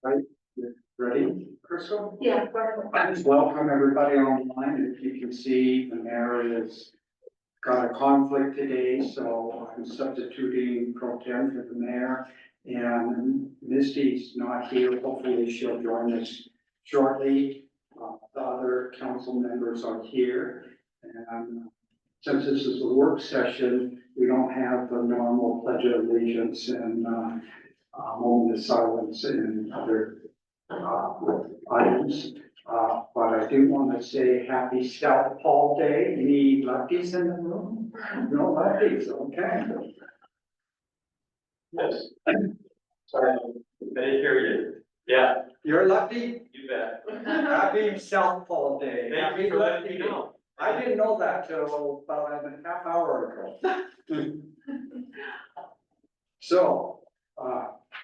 Right, ready, Crystal? Yeah. I just welcome everybody online. If you can see, the mayor has got a conflict today, so I'm substituting pro tem for the mayor. And Misty's not here. Hopefully she'll join us shortly. The other council members are here. And since this is a work session, we don't have the normal pledge of allegiance and moment of silence and other items. But I do want to say happy Scout Paul Day. Any lefties in the room? No lefties, okay. Yes. Sorry, I didn't hear you. Yeah, You're a lefty? you bet. Happy South Paul Day. Thank you for letting me know. I didn't know that till about a half hour ago. So,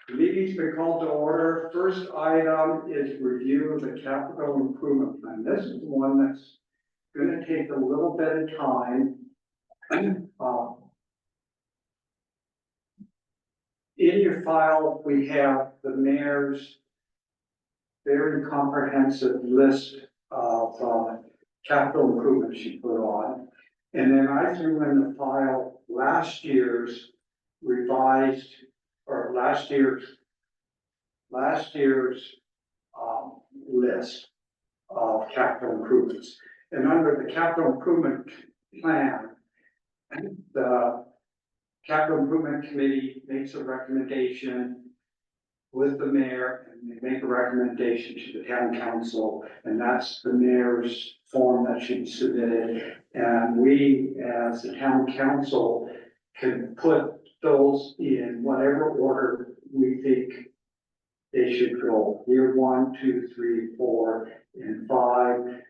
the meeting's been called to order. First item is review of the capital improvement plan. This is one that's gonna take a little bit of time. In your file, we have the mayor's very comprehensive list of capital improvements she put on. And then I threw in the file last year's revised, or last year's list of capital improvements. And under the capital improvement plan, the capital improvement committee makes a recommendation with the mayor, and they make a recommendation to the town council, and that's the mayor's form that should be submitted. And we, as the town council, can put those in whatever order we think they should go. Year 1, 2, 3, 4, and 5.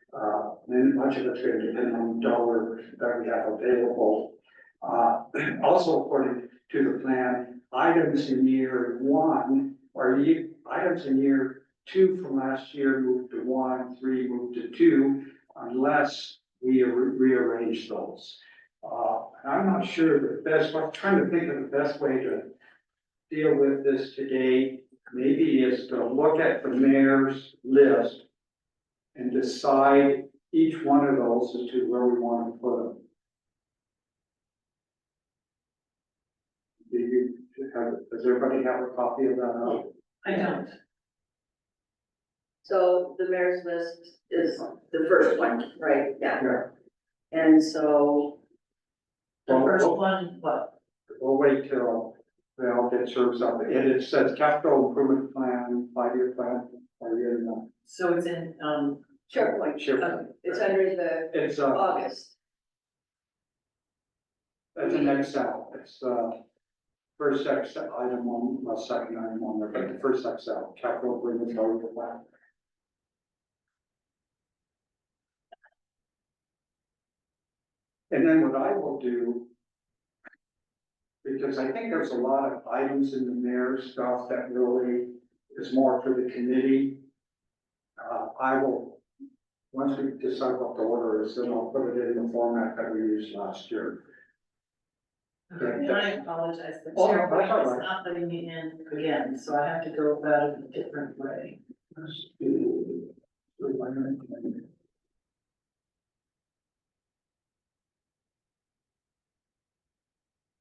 And much of it's going to depend on the dollar that we have available. Also, according to the plan, items in year 1 or items in year 2 from last year moved to 1, 3 moved to 2, unless we rearrange those. I'm not sure the best, I'm trying to think of the best way to deal with this today. Maybe is to look at the mayor's list and decide each one of those as to where we want to put them. Does everybody have a copy of that? I don't. So the mayor's list is the first one, right? Yeah. Yeah. And so, The first one, what? We'll wait till they all get served up. And it says capital improvement plan, 5-year plan, 5-year, no. So it's in, SharePoint, Sure. it's under the It's, August. that's an Excel. It's, first Excel item on, well, second item on there, but the first Excel, capital improvement plan. And then what I will do, because I think there's a lot of items in the mayor's stuff that really is more for the committee. I will, once we decide what the order is, then I'll put it in the format that we used last year. and I apologize, the Oh, no, that's all SharePoint is right. not letting me in again, so I have to go about it a different way. Let's do-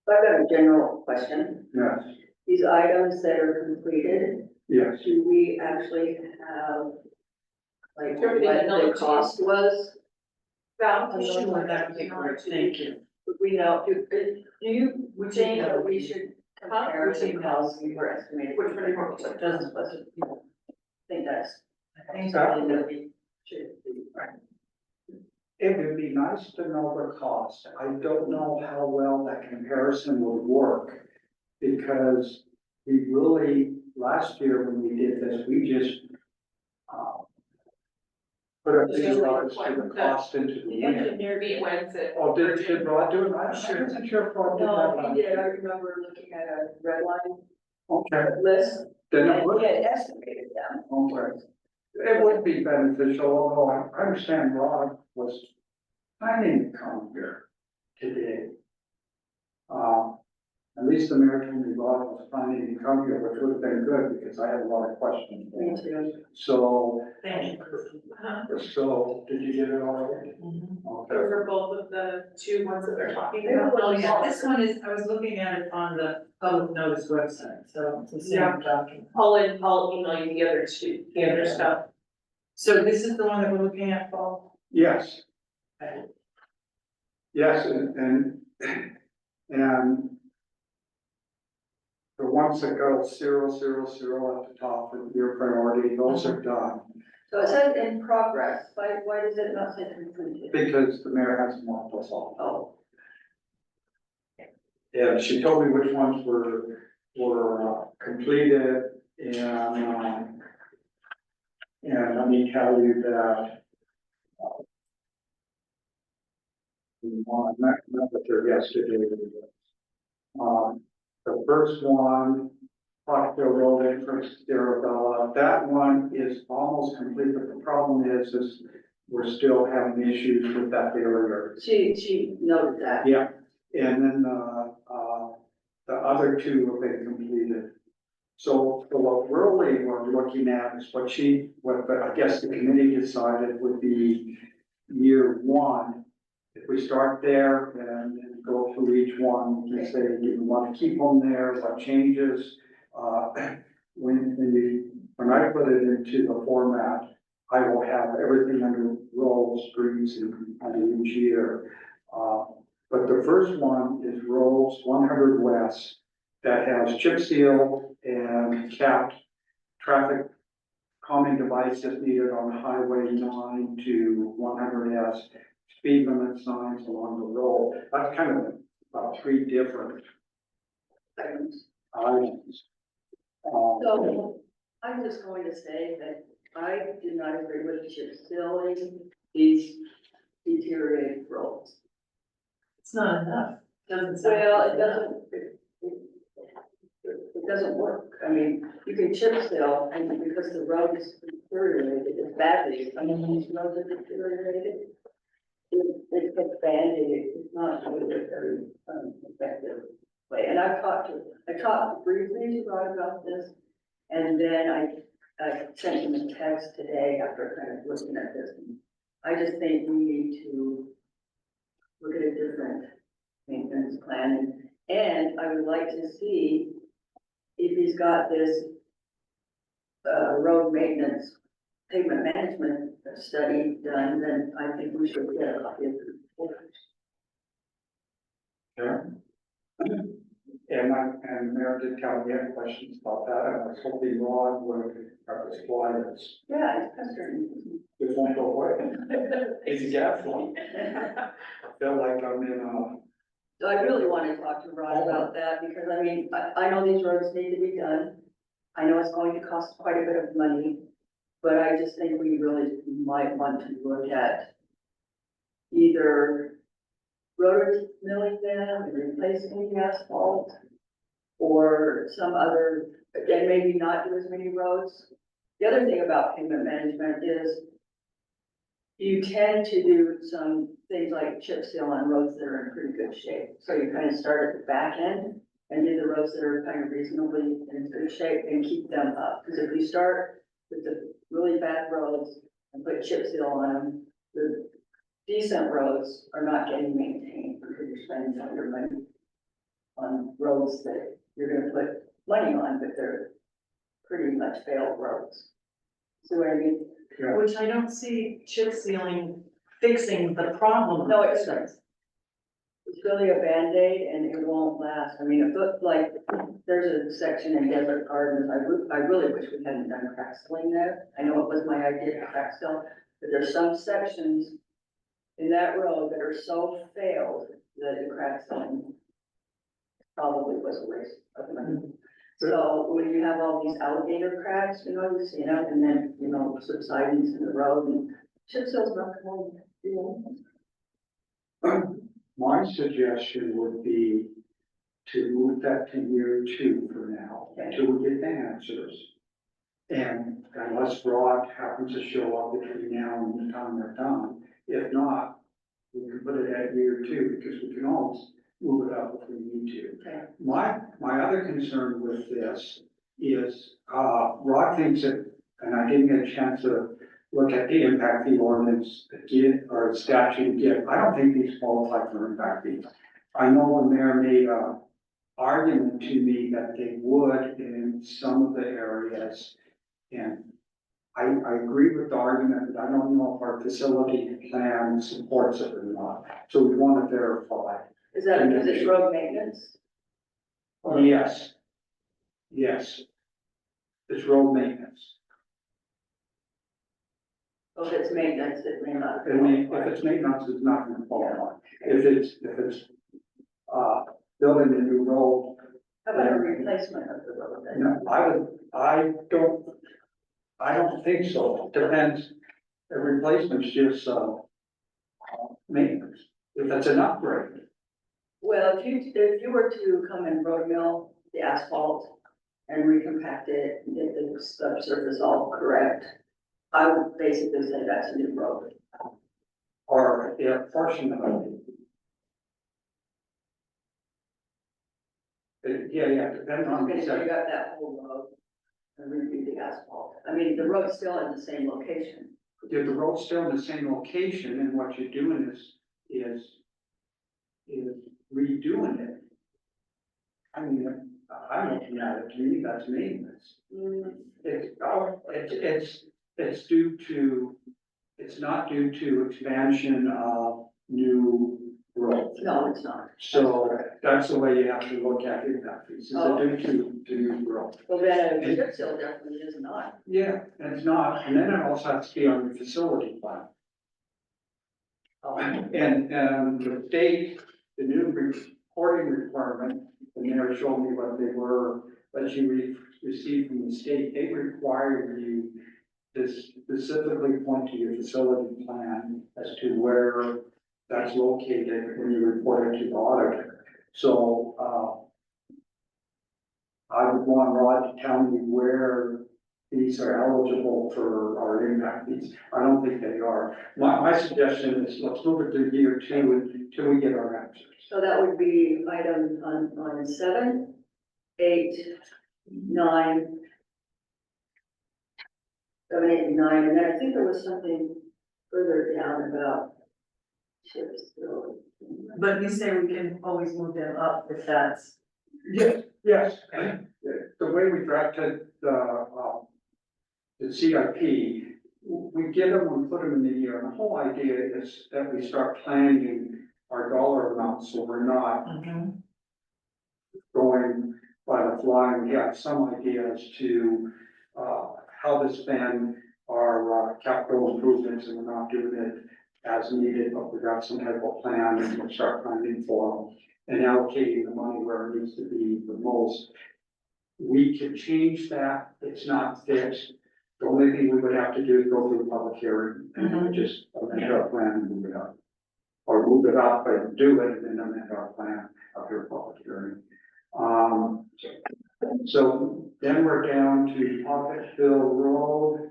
I've got a general question. Yes, These items that are completed, yes. do we actually have, like, Everything what the noted. cost was? Found? Sure, that would be great, thank you. Would we know, do you Would you think know? that we should compare Would you the know? costs we were estimating? Which one do you want? It doesn't, I think that's. I think something so. that we should do. It would be nice to know the cost. I don't know how well that comparison would work. Because we really, last year when we did this, we just, put a few dollars to the cost into the wind. engineer When's it? Oh, did Rod do it? I wasn't sure if Rod did that. No, last he did, I year. remember looking at a red line Okay, list, then it and would, he had estimated them. okay. It would be beneficial, although I understand Rod was planning to come here. today. At least the mayor told me Rod was planning to come here, which would have been good because I had a lot of questions. Me too. So, Thank you. so did you get it all right? Okay. Those are both of the two ones that they're talking Yeah. about. Oh, yeah, this one is, I was looking at it on the public notice website, so it's the same Yeah. document. I'll email you the other two, the other stuff. So this is the one that we're looking at, Paul? Yes, Okay. yes, and the ones that go 0, 0, 0 at the top of your priority, those are done. So it says in progress, why does it not say completed? Because the mayor hasn't marked us all. Oh, Yeah, she told me which ones were completed and let me tell you that. I met with her yesterday. The first one, Parkville Road entrance, Arabella, that one is almost complete, but the problem is we're still having issues with that barrier. she noted that. Yeah, and then, the other two have been completed. So what really we're looking at is what I guess the committee decided would be year one. If we start there and then go through each one, we say, do you want to keep them there, what changes? When I put it into the format, I will have everything under roads, streets, and each year. But the first one is roads 100 west that has chip seal and capped traffic calming devices needed on Highway 9 to 100S, speed limit signs along the road. That's kind of about three different Items. items. So I'm just going to say that I do not agree with chip sealing these deteriorated roads. It's not enough, doesn't sound. Well, it doesn't work. I mean, you can chip seal and because the road is deteriorated, it's badly, I mean, these roads are deteriorated. It gets band-aided, it's not really a very effective way. And I talked briefly to Rod about this. And then I sent him a text today after kind of looking at this. I just think we need to look at a different maintenance plan. And I would like to see if he's got this road maintenance, pavement management study done, then I think we should get a copy of the report. Yeah. And Mayor did tell me had questions about that, and I was hoping Ron would reply this. Yeah, it's pestering. It won't go away. It's gas one. I feel like I'm in So I really want to talk to Rod about that, because I mean, I know these roads need to be done. I know it's going to cost quite a bit of money, but I just think we really might want to look at either rotary milling them and replacing the asphalt, or some other, and maybe not do as many roads. The other thing about pavement management is you tend to do some things like chip seal on roads that are in pretty good shape. So you kind of start at the back end and do the roads that are kind of reasonably in good shape and keep them up. Because if you start with the really bad roads and put chip seal on them, the decent roads are not getting maintained because you're spending all your money on roads that you're gonna put money on, but they're pretty much failed roads. See what I mean? Which I don't see chip sealing fixing the problem. No, it isn't. It's really a Band-Aid and it won't last. I mean, it looked like there's a section in Desert Gardens. I really wish we hadn't done crack sealing there. I know it was my idea to crack seal, but there's some sections in that road that are so failed that the crack sealing probably was a waste of money. So when you have all these alligator cracks, you know, and then, subsidence in the road and chip seal's not going to do anything. my suggestion would be to move that to year 2 for now, until we get the answers. And unless Rod happens to show up between now and the time they're done, if not, we can put it at year 2, because we can always move it up if we need to. Okay. My other concern with this is, Rod thinks that, and I didn't get a chance to look at the impact fee ordinance again, or statute again. I don't think these qualify for impact fees. I know the mayor made a argument to me that they would in some of the areas. And I agree with the argument, but I don't know if our facility plan supports it or not. So we want to verify. Is that because it's road maintenance? Yes. Yes. It's road maintenance. Oh, if it's maintenance, it may not. And if it's maintenance, it's not gonna qualify. If it's, building a new road, How about a replacement of the road then? no, I don't think so. Depends. The replacement's just, maintenance. If it's an upgrade, Well, if you were to come and road mill the asphalt and recompact it, get the subsurface all correct, I would basically say that's a new road. or a portion of it. Yeah, depending on Okay, the so you sector. got that whole road and redo the asphalt. I mean, the road's still in the same location. If the road's still in the same location, and what you're doing is redoing it. I mean, I'm looking at it, to me, that's maintenance. It's due to, it's not due to expansion of new roads. No, it's not. So that's the way you have to look at impact fees, is it due to new growth? Well, then a chip seal definitely is not. Yeah, and it's not, and then it also has to be on the facility plan. And the state, the new reporting requirement, the mayor showed me what they were, that you received from the state, they require you to specifically point to your facility plan as to where that's located when you report it to the auditor. So, I would want Rod to tell me where these are eligible for our impact fees. I don't think they are. My suggestion is let's move it to year 2 until we get our answers. So that would be item on 7, 8, 9. 7, 8, and 9, and then I think there was something further down about chip seal. But you say we can always move them up if that's. Yes. The way we drafted the CIP, we get them and put them in the year. And the whole idea is that we start planning our dollar amounts, so we're not going by the fly. And we have some ideas to, how to spend our capital improvements, and we're not doing it as needed, but we got some type of plan and we'll start planning for them and allocating the money where it needs to be the most. We can change that, it's not fixed. The only thing we would have to do is go through the public hearing and just amend our plan and move it up. Or move it up and do it and then amend our plan after a public hearing. So then we're down to Pocketville Road.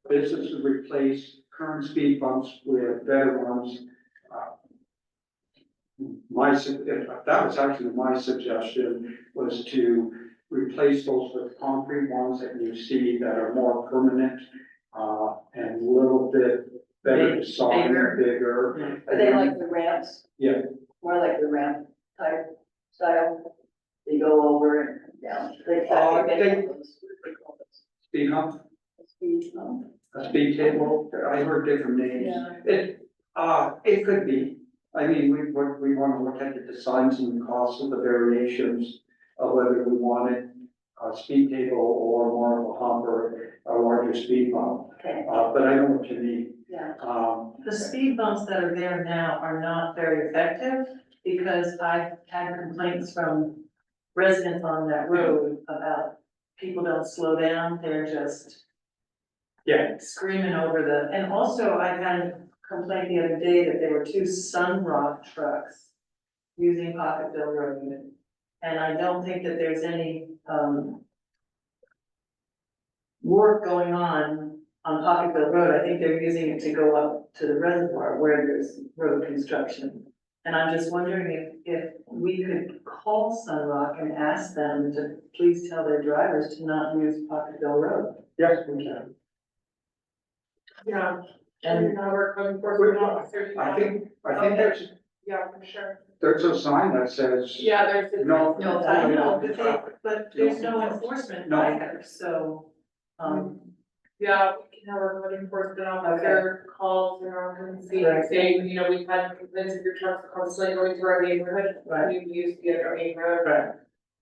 This is to replace current speed bumps with better ones. That was actually my suggestion, was to replace those with concrete ones that you see that are more permanent, and a little bit better design, bigger. Are they like the ramps? Yeah. More like the ramp type style? They go over and down. They call those. Speed hump, Speed hump. a speed table, I heard different names. Yeah. It could be. I mean, we want to look at the designs and the costs of the variations of whether we wanted a speed table or more of a hump or a larger speed bump. Okay, But I know what you mean. yeah. The speed bumps that are there now are not very effective, because I've had complaints from residents on that road about people don't slow down, they're just screaming over the, and also I had a complaint the other day that there were 2 Sunrock trucks using Pocketville Road. And I don't think that there's any, work going on Pocketville Road. I think they're using it to go up to the reservoir where there's road construction. And I'm just wondering if we could call Sunrock and ask them to please tell their drivers to not use Pocketville Road. Yes, we can. Yeah. And now we're code enforcement officers. I think Yeah, for sure. there's a sign that says. Yeah, there's. No. No, I know, but there's no enforcement No. either, so, Yeah, we can have our code enforcement officer call Sunrock and see, Right. say, you know, we've had complaints of your trucks constantly going through our neighborhood. Right. We've used the other neighborhood. right.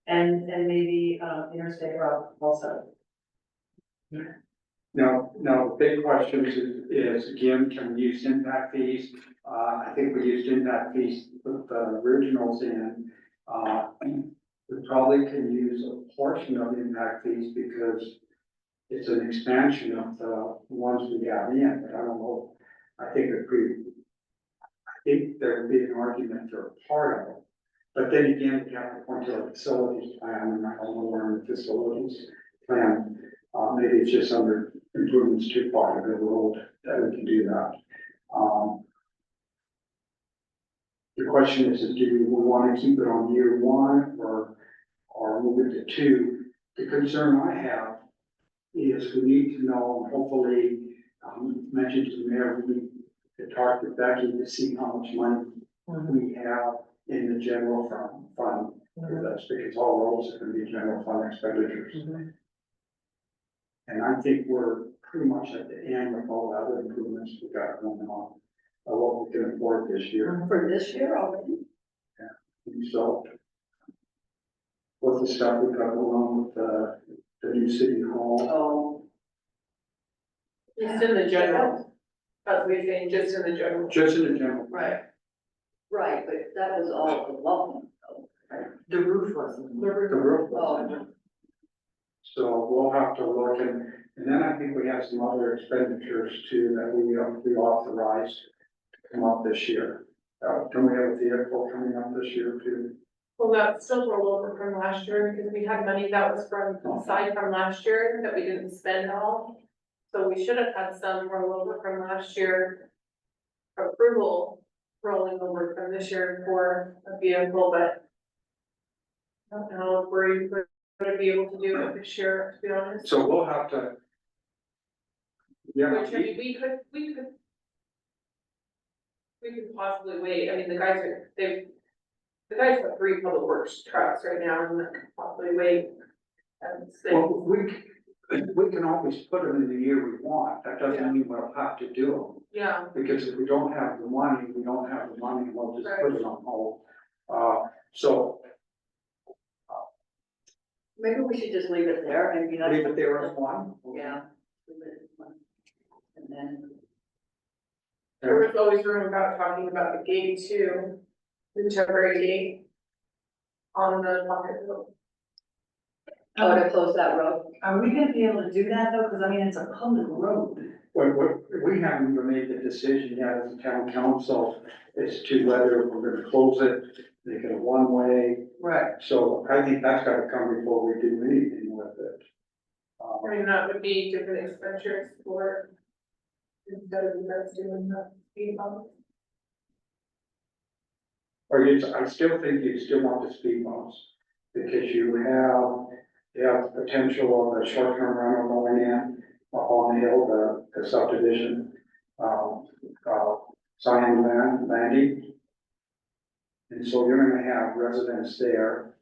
And maybe, Interstate Road also. Now, the big question is again, can we use impact fees? I think we used impact fees to put the originals in. We probably can use a portion of impact fees because it's an expansion of the ones we got in, but I don't know. I think there would be an argument for a part of it. But then again, we have to point to a facilities plan, and I don't know where in the facilities plan. Maybe it's just under improvements to part of the road that we can do that. The question is do we want to keep it on year one or move it to two? The concern I have is we need to know, and hopefully, mentioned to the mayor, we need to talk to Becky to see how much money we have in the general fund. That's because all roads are going to be general fund expenditures. And I think we're pretty much at the end of all the other improvements we got going on, of what we can afford this year. For this year already? And so, with the stuff we got going on with the new city hall, Oh, Just in the general, that's what we're saying, just in the general. just in the general. Right, right, but that was all the loan. the roof wasn't. The roof was Oh. in. So we'll have to look and then I think we have some other expenditures too that we authorized to come up this year. Don't we have a vehicle coming up this year too? Well, that's still rollover from last year, because we had money that was from, aside from last year, that we didn't spend all. So we should have had some rollover from last year. Approval rolling over from this year for a vehicle, but. I don't know if we're gonna be able to do it this year, to be honest. So we'll have to. Yeah, Which, I mean, we could. We could possibly wait, I mean, the guys have 3 public works trucks right now, and that could possibly wait. And say, well, we can always put them in the year we want. That doesn't mean we'll have to do them. yeah, Because if we don't have the money, we don't have the money, we'll just put it on hold. So Maybe we should just leave it there, maybe not. leave it there as one. Yeah. Leave it as one. And then, there was always room about talking about the gate too, the temporary gate. On the pocket road. oh, to close that road. Are we gonna be able to do that though? Cause I mean, it's a public road. We haven't even made the decision yet as a town council as to whether we're gonna close it, make it a one-way. Right. So I think that's gotta come before we do anything with it. I mean, that would be different expenditures for. Instead of you guys doing the speed bump. I still think you still want the speed bumps, because you have potential of a short-term rental going in on the hill, the subdivision, Zion landing. And so you're gonna have residents there,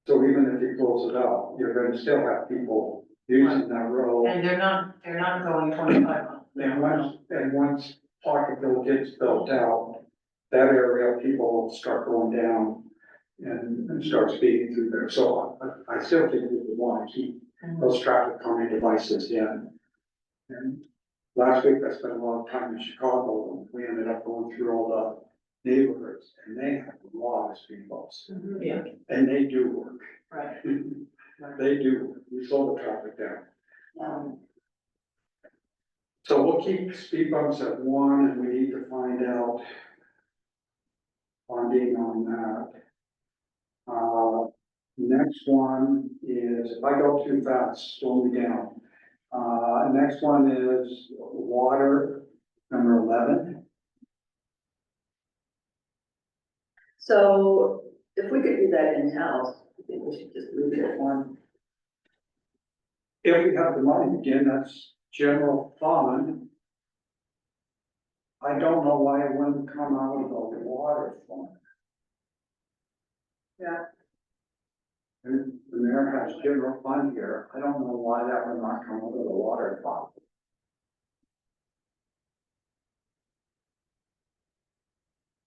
so even if you close it up, you're gonna still have people using that road. And they're not going 25 miles. And once Pocketville gets built out, that area, people will start going down and start speeding through there. So I still think we would want to keep those traffic calming devices in. And last week I spent a lot of time in Chicago, and we ended up going through all the neighborhoods, and they have a lot of speed bumps, Yeah, and they do work. right. They do, we slow the traffic down. Um, So we'll keep speed bumps at 1, and we need to find out funding on that. Next one is if I go too fast, slow me down. Next one is water, number 11. So if we could do that in-house, I think we should just leave it at one. If we have the money, again, that's general fund. I don't know why it wouldn't come out of the water fund. Yeah. And the mayor has general fund here, I don't know why that would not come out of the water fund.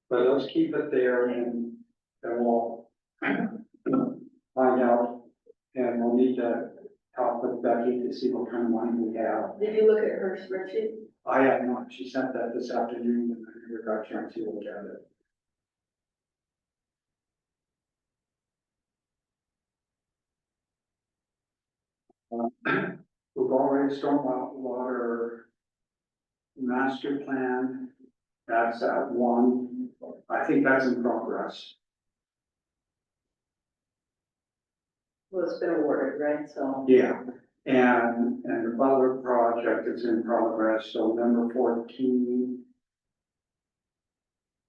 But let's keep it there and we'll find out. And we'll need to talk with Becky to see what kind of money we have. Did you look at her spreadsheet? I have not, she sent that this afternoon and I never got a chance to look at it. We've already stormwater master plan, that's at 1, I think that's in progress. Well, it's been awarded, right? So, Yeah, and the Butler project is in progress, so number 14.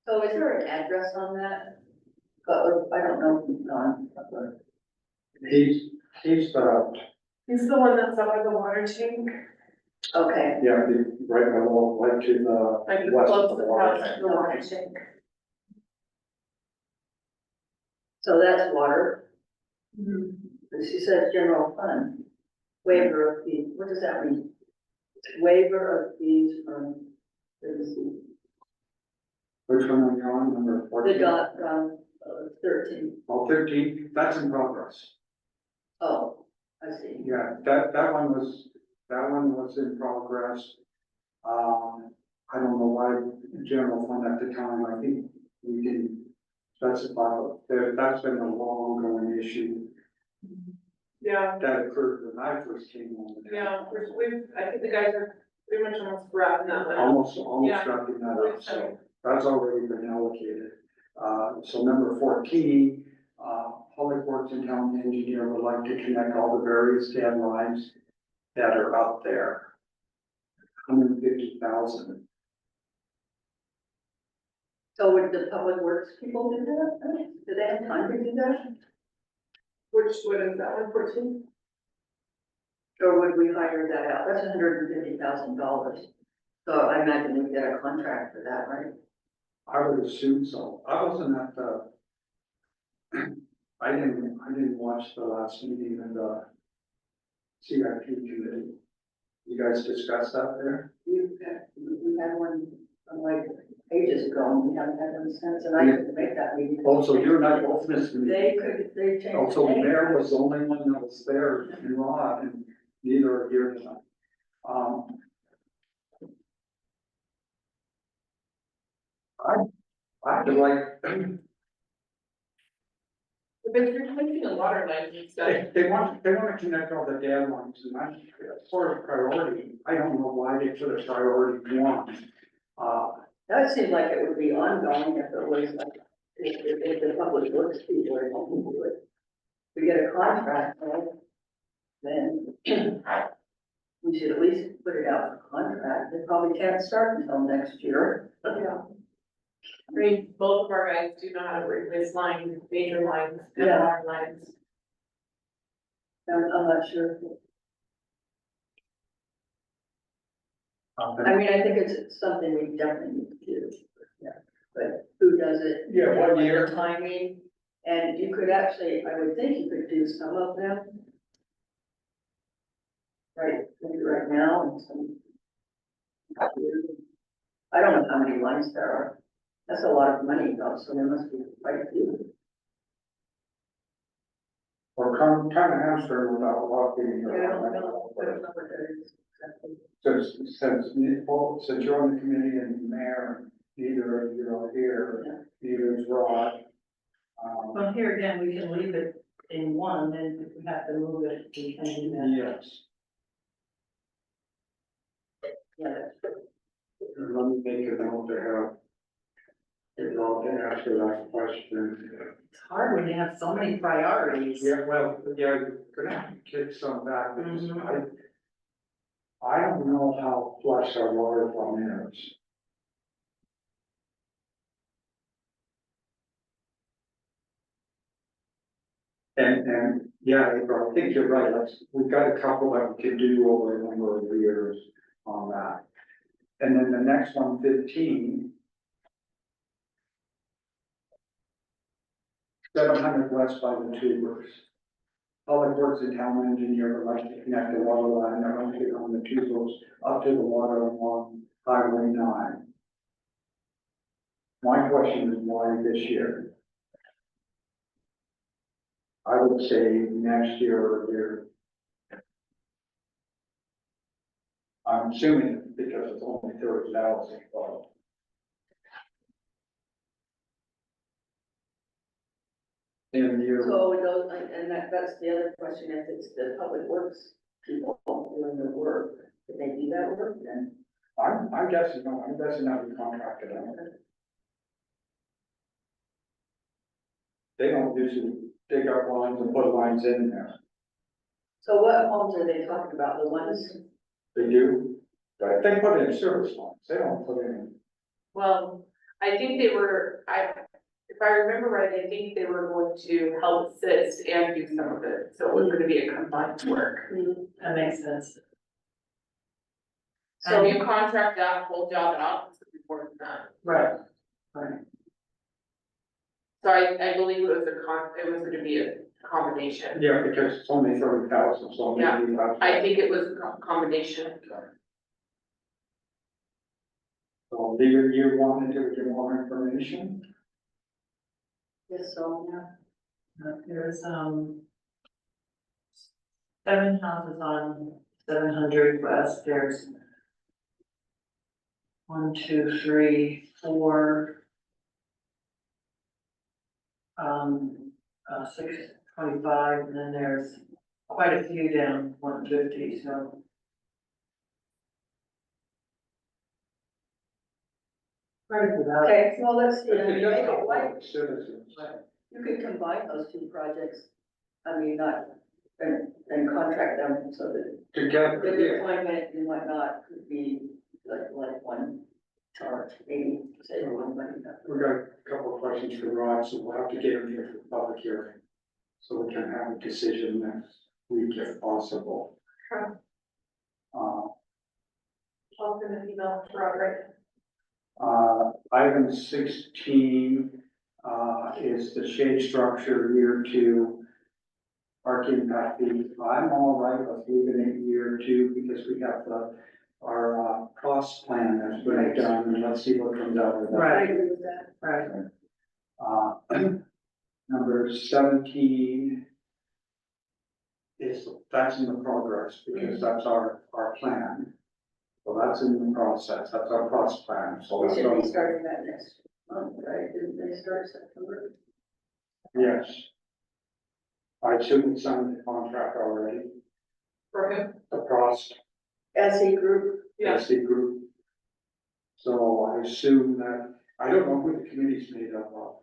so is there an address on that? Butler, I don't know if he's on Butler. He's the, He's the one that's up at the water tank, Okay, yeah, right below, right to the like west close of to the the water. house, the water tank. so that's water. Mhm. She says general fund, waiver of fees, what does that mean? Waiver of fees from the Which one are you on, number 14? dot, 13. Oh, 13, that's in progress. Oh, I see. Yeah, that one was in progress. I don't know why general fund at the time, I think we didn't specify, that's been a long going issue Yeah, that occurred when I first came on. yeah, I think the guys are pretty much almost wrapping that one up. Almost Yeah. wrapping that up, so that's already been allocated. So number 14, Public Works and Town Engineer would like to connect all the various dam lines that are out there. 150,000. So would the public works people do that? Do they have time to do that? What is that, 114? Or would we hire that out? That's $150,000. So I imagine we get a contract for that, right? I would assume so. I wasn't at the, I didn't watch the last meeting of the CIP committee. You guys discussed that there? We had one like ages ago, and we haven't had one since, and I couldn't make that meeting. Also, you're not both missing me. They changed. Also, the the name. mayor was the only one that was there in law, and neither are here tonight. I feel like If it's replacing the water lines and stuff, they want to connect all the dam lines, and that's sort of priority. I don't know why they put a priority 1. That seemed like it would be ongoing if it was like, if the public works people are going to do it. We get a contract, right? Then we should at least put it out for contract. They probably can't start until next year. yeah. I mean, both of our guys do know how to replace lines, major lines, and Yeah. water lines. I'm not sure. I mean, I think it's something we definitely need to do. Yeah. But who does it? Yeah, what And year? the timing, and you could actually, I would think you could do some of them. Right, maybe right now and some. I don't know how many lines there are. That's a lot of money though, so there must be quite a few. Or kind of hamstring without walking. I don't know what that is exactly. Since you're on the committee and mayor, neither of you are here, neither is Rod. Well, here again, we can leave it in 1, and if we have to move it, we can do that. Yes, Yeah, that's true. let me make a note to have. If I'll answer that question. It's hard when you have so many priorities. Yeah, well, yeah, you're gonna have to kick some back, because Mhm. I don't know how flush our water fund is. And, yeah, April, I think you're right, we've got a couple that we could do over a number of years on that. And then the next one, 15. 700 west by the tubers. Public Works and Town Engineer would like to connect the water line that runs on the tubers up to the water along Highway 9. My question is why this year? I would say next year or year. I'm assuming because it's only 30,000, but. In the year. So those, and that's the other question, if it's the public works people doing the work, did they do that work then? I'm guessing, no, I'm guessing that we contracted them. They don't usually dig up lines and put lines in there. So what homes are they talking about, the ones? They do, but they put in service lines, they don't put in. Well, I think they were, if I remember right, I think they were going to help assist and do some of it, so it was gonna be a combined work. That makes sense. So you contract that whole job out, it's important that. Right, right. So I believe it was it was gonna be a combination. Yeah, because it's only 30,000, so Yeah, maybe that's. I think it was a combination. So do you want to get more information? Yes, so, yeah. There's, 7 houses on 700 west, there's 1, 2, 3, 4. 625, and then there's quite a few down 150, so. Quite a few out. Okay, well, let's see, I It mean, does maybe, help why, out citizens. you could combine those two projects, I mean, not, and contract them so that Together, the yeah. deployment and whatnot could be like one charge, maybe, say, one money. We got a couple of questions for Rod, so we'll have to get him here for the public hearing. So we can have a decision next week if possible. Sure. Uh, I'll send an email to Robert. Item 16, is the shade structure year 2. Park impact fee. I'm all right with leaving it year 2 because we have our cost plan that's been done, and let's see what comes out of that. Right. I agree with that. Right. Number 17 is, that's in the progress, because that's our plan. So that's in the process, that's our cost plan, so We that's should be all, starting that next month, right? Didn't they start September? yes. I assume we signed the contract already, For him? the Prost, SE Group, Yeah. SC Group. So I assume that, I don't know who the committee's made up of.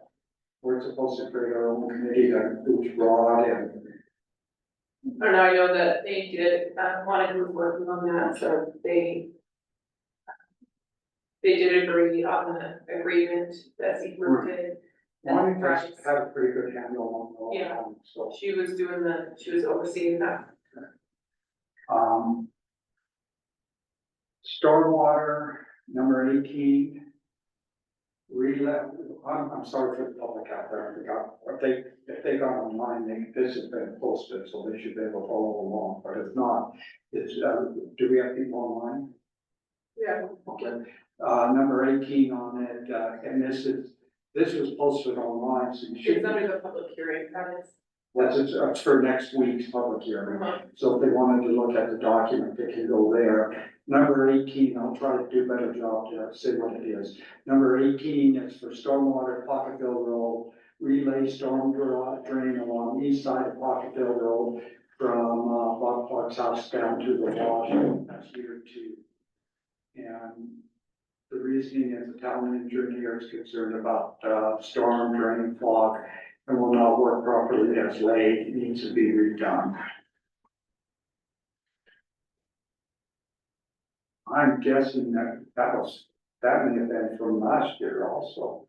We're supposed to create our own committee that includes Rod and, And I know that they did, Monica was working on that, so they did agree on the agreement that he group did. And Monica's had a pretty good handle on all Yeah. of them, so. she was overseeing that. Stormwater, number 18. I'm sorry for the public out there, I forgot, if they got online, this has been posted, so they should be able to follow along, but if not, it's, do we have people online? Yeah. Okay, number 18 on it, and this was posted online, so you It's should, under the public hearing, that is. it's for next week's public hearing. Uh-huh. So if they wanted to look at the document, they can go there. Number 18, I'll try to do a better job to say what it is. Number 18 is for stormwater Pocketville Road, relay storm drain along east side of Pocketville Road from Bob Clark's house down to the wash. That's year 2. And the reasoning is the town engineer is concerned about storm drain fog and will not work properly as laid. It needs to be redone. I'm guessing that may have been from last year also.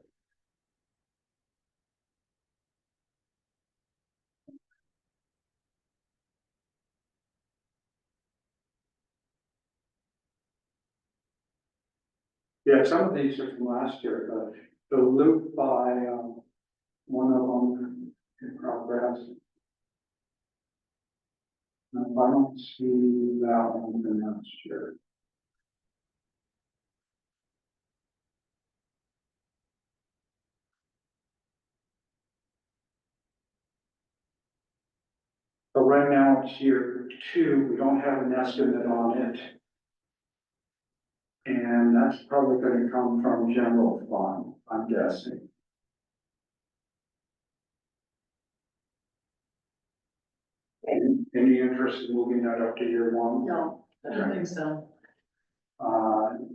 Yeah, some of these are from last year, but the loop by, one of them in progress. No, I don't see that one from last year. But right now it's year two, we don't have an estimate on it. And that's probably gonna come from general fund, I'm guessing. Any interest in moving that up to year one? No, I don't think so.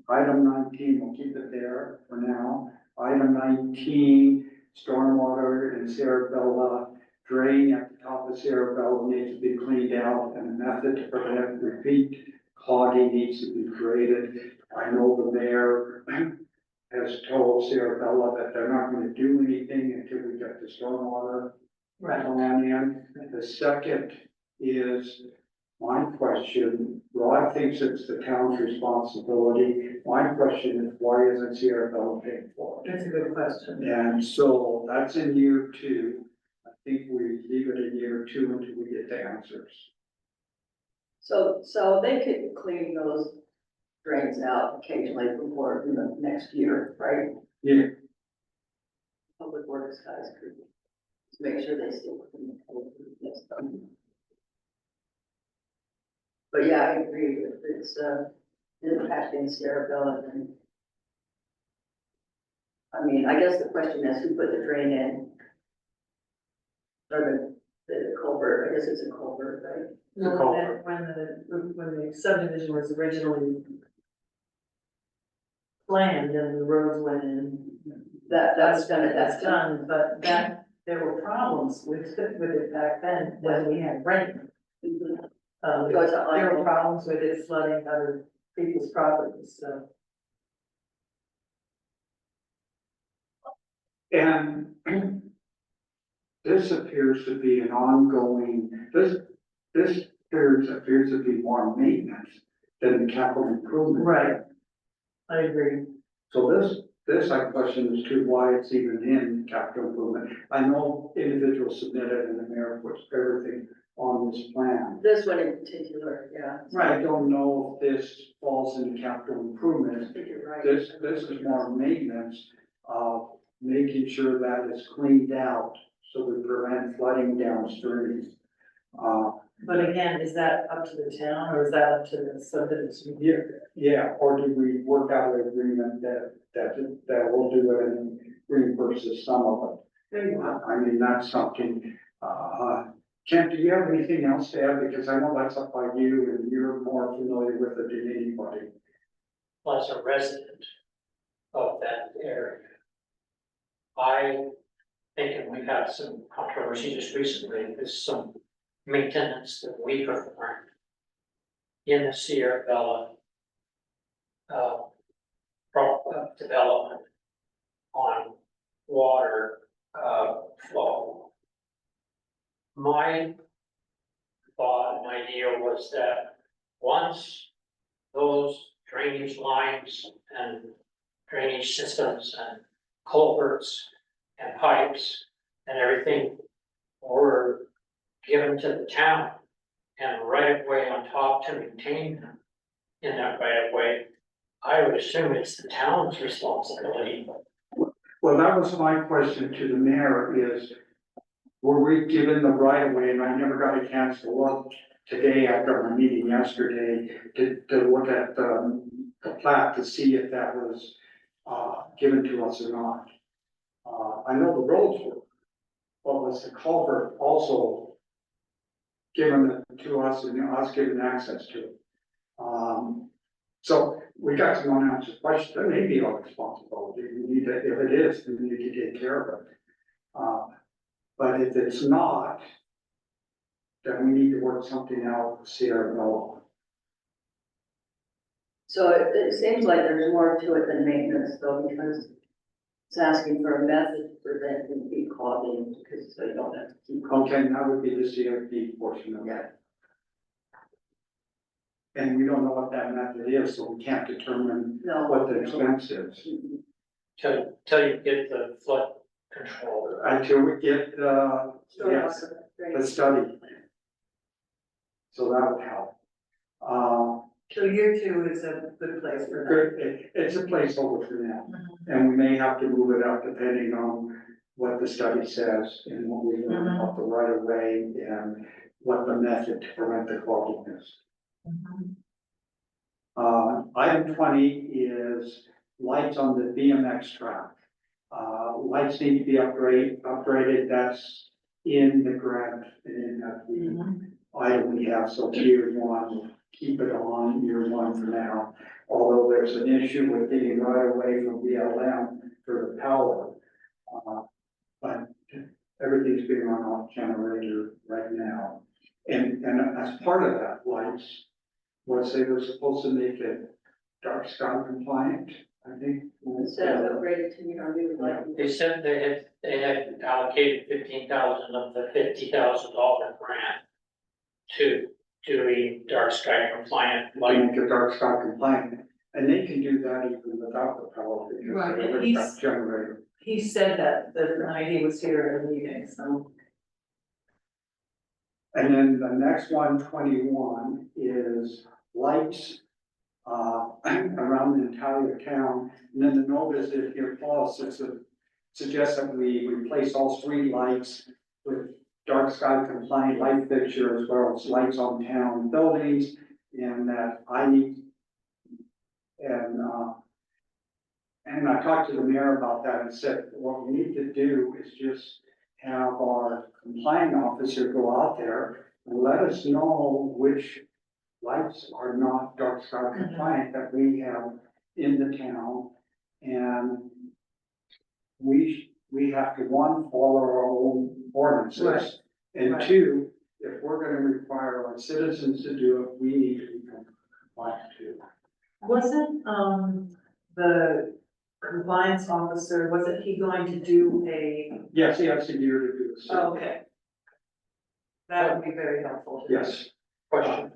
Item 19, we'll keep it there for now. Item 19, stormwater in Sarabella, drain at the top of Sarabella needs to be cleaned out, and the method to prevent repeat clogging needs to be created. I know the mayor has told Sarabella that they're not gonna do anything until we get the stormwater Right. plan in. The second is my question, Rod thinks it's the town's responsibility. My question is, why isn't Sierra Bella paid for it? That's a good question. And so that's in year two. I think we leave it in year two until we get the answers. so they could clean those drains out occasionally before in the next year, right? Yeah. Public works guys could make sure they stay within the code. But yeah, I agree, if it's, impacting Sierra Bella, then. I mean, I guess the question is, who put the drain in? Or the culvert, I guess it's a culvert, right? Well, when the subdivision was originally planned and the roads went in, That's that's done, but there were problems with it back then when we had rain. So it's a- There were problems with it flooding other people's properties, so. And this appears to be an ongoing, this appears to be more maintenance than capital improvement. Right. I agree. So this I question as to why it's even in capital improvement. I know individuals submitted and the mayor puts everything on this plan. This one in particular, yeah. I don't know if this falls into capital I improvement. think you're right. This is more maintenance of making sure that it's cleaned out so we prevent flooding downstream. But again, is that up to the town or is that up to the subdivision? Yeah, or do we work out an agreement that will do it and reimburses some of it? There you go. I mean, that's something, Kent, do you have anything else to add? Because I know that's up by you and you're more familiar with it than anybody. As a resident of that area. I think, and we've had some controversy just recently, with some maintenance that we performed in the Sierra Bella development on water flow. My thought and idea was that once those drainage lines and drainage systems and culverts and pipes and everything were given to the town and right of way on top to maintain them in that right of way, I would assume it's the town's responsibility. Well, that was my question to the mayor is, were we given the right of way? And I never got a chance to look today after our meeting yesterday to look at the plat to see if that was given to us or not. I know the roads were, but was the culvert also given to us and us given access to it? So we got some unanswered questions. That may be our responsibility. We need to, if it is, we need to take care of it. But if it's not, then we need to work something out with Sierra Bella. So it seems like there's more to it than maintenance though, because it's asking for a method to prevent the peak clogging, because they don't have to keep. Okay, that would be the CFD portion of Yeah. it. And we don't know what that method is, so we can't determine No. what the expense is. Till you get the flood control. Until we get, yes, the study. So that would help. So year two is a good place for that. Good, it's a placeholder for now, Mhm. and we may have to move it up depending on what the study says and what we learn about the right of way and what the method to prevent the clogging is. Mhm. Item 20 is lights on the BMX track. Lights need to be upgraded, that's in the grant, in the item we have, so year one, keep it on year one for now. Although there's an issue with getting right away from BLM for the power. But everything's being run off generator right now. And as part of that, lights, was they were supposed to make it dark sky compliant, I think. Instead of upgraded to meet our new lighting. They said they had allocated 15,000 of the $50,000 grant to doing dark sky compliant To lighting. make it dark sky compliant, and they can do that even without the power because Right, they and have he's- a generator. He said that the night he was here at a meeting, so. And then the next one, 21, is lights around the entire town. And then the notice if your policy suggests that we replace all street lights with dark sky compliant light fixtures as well as lights on town buildings, and that I need. And I talked to the mayor about that and said, what we need to do is just have our compliant officer go out there and let us know which lights are not dark sky compliant that we have in the town. And we have to, one, follow our own ordinances. Right. And Right. two, if we're gonna require our citizens to do it, we need to be compliant too. Wasn't, the compliance officer, wasn't he going to do a, Yes, he has a year to do this. oh, okay. That would be very helpful. Yes. Question.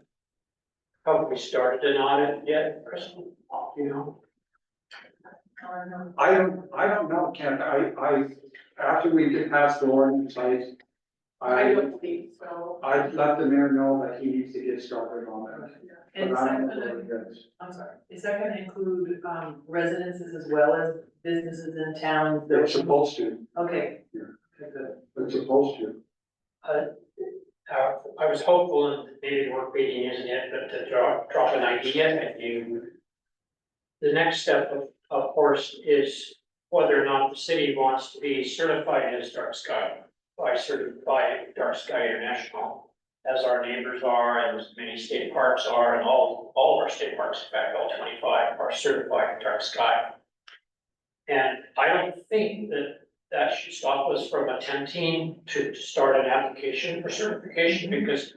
Have we started an audit yet, Kristen? You know? I don't know, Ken, after we get past the ordinance, I I don't think so. let the mayor know that he needs to get started on it. And But is I that don't know gonna, what it is. I'm sorry, is that gonna include, residences as well as businesses in town? It's supposed to, Okay. Yeah. Good. it's supposed to. I was hopeful, and maybe we're beating using it, but to drop an idea at you. The next step of course, is whether or not the city wants to be certified as dark sky by Dark Sky International, as our neighbors are, and as many state parks are, and all of our state parks, in fact, all 25 are certified dark sky. And I don't think that should stop us from attempting to start an application for certification, because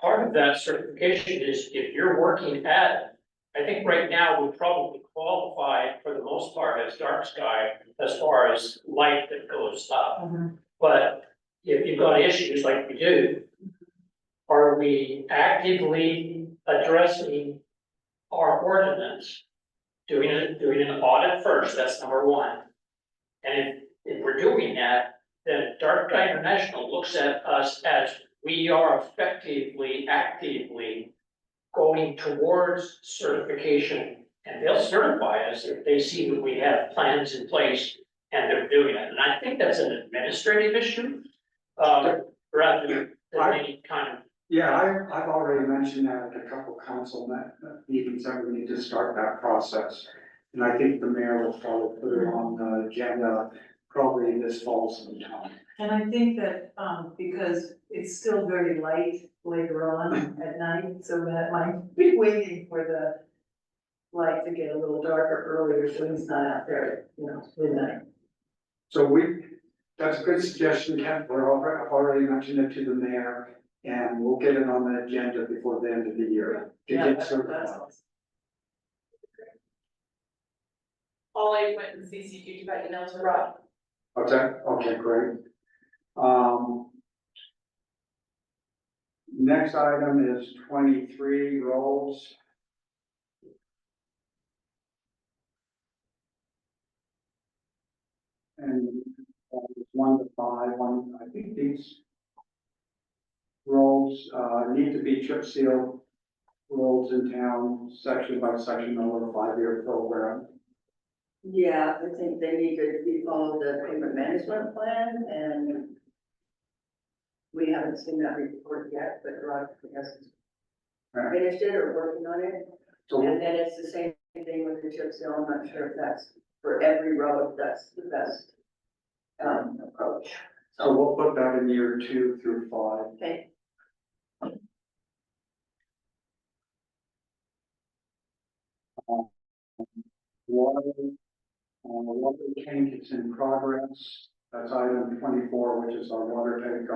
part of that certification is if you're working at, I think right now we probably qualify for the most part as dark sky as far as light that goes up. Mhm. But if you've got issues like we do, are we actively addressing our ordinance? Doing an audit first, that's number one. And if we're doing that, then Dark Sky International looks at us as we are effectively, actively going towards certification. And they'll certify us if they see that we have plans in place and they're doing it. And I think that's an administrative issue, rather than any kind of. Yeah, I've already mentioned that at a couple council meetings, that we need to start that process. And I think the mayor will probably put it on the agenda probably this fall sometime. And I think that, because it's still very light later on at night, so that might be waiting for the light to get a little darker earlier, so he's not out there, midnight. So that's a good suggestion, Ken, I've already mentioned it to the mayor, and we'll get it on the agenda before the end of the year to Yeah, get that's certified. awesome. all I went and CC'd you to that email to Rob. Okay, okay, great. Next item is 23 roles. And 1 to 5, I think these roles, need to be chip sealed roads in town, section by section over a 5-year program. Yeah, I think they need to be follow the payment management plan, and we haven't seen that report yet, but Rod has Right. finished it or working on it. So, And then it's the same thing with the chip seal. I'm not sure if that's for every road, that's the best approach. so we'll put that in year 2 through 5. Okay, Water tank is in progress. That's item 24, which is our water tank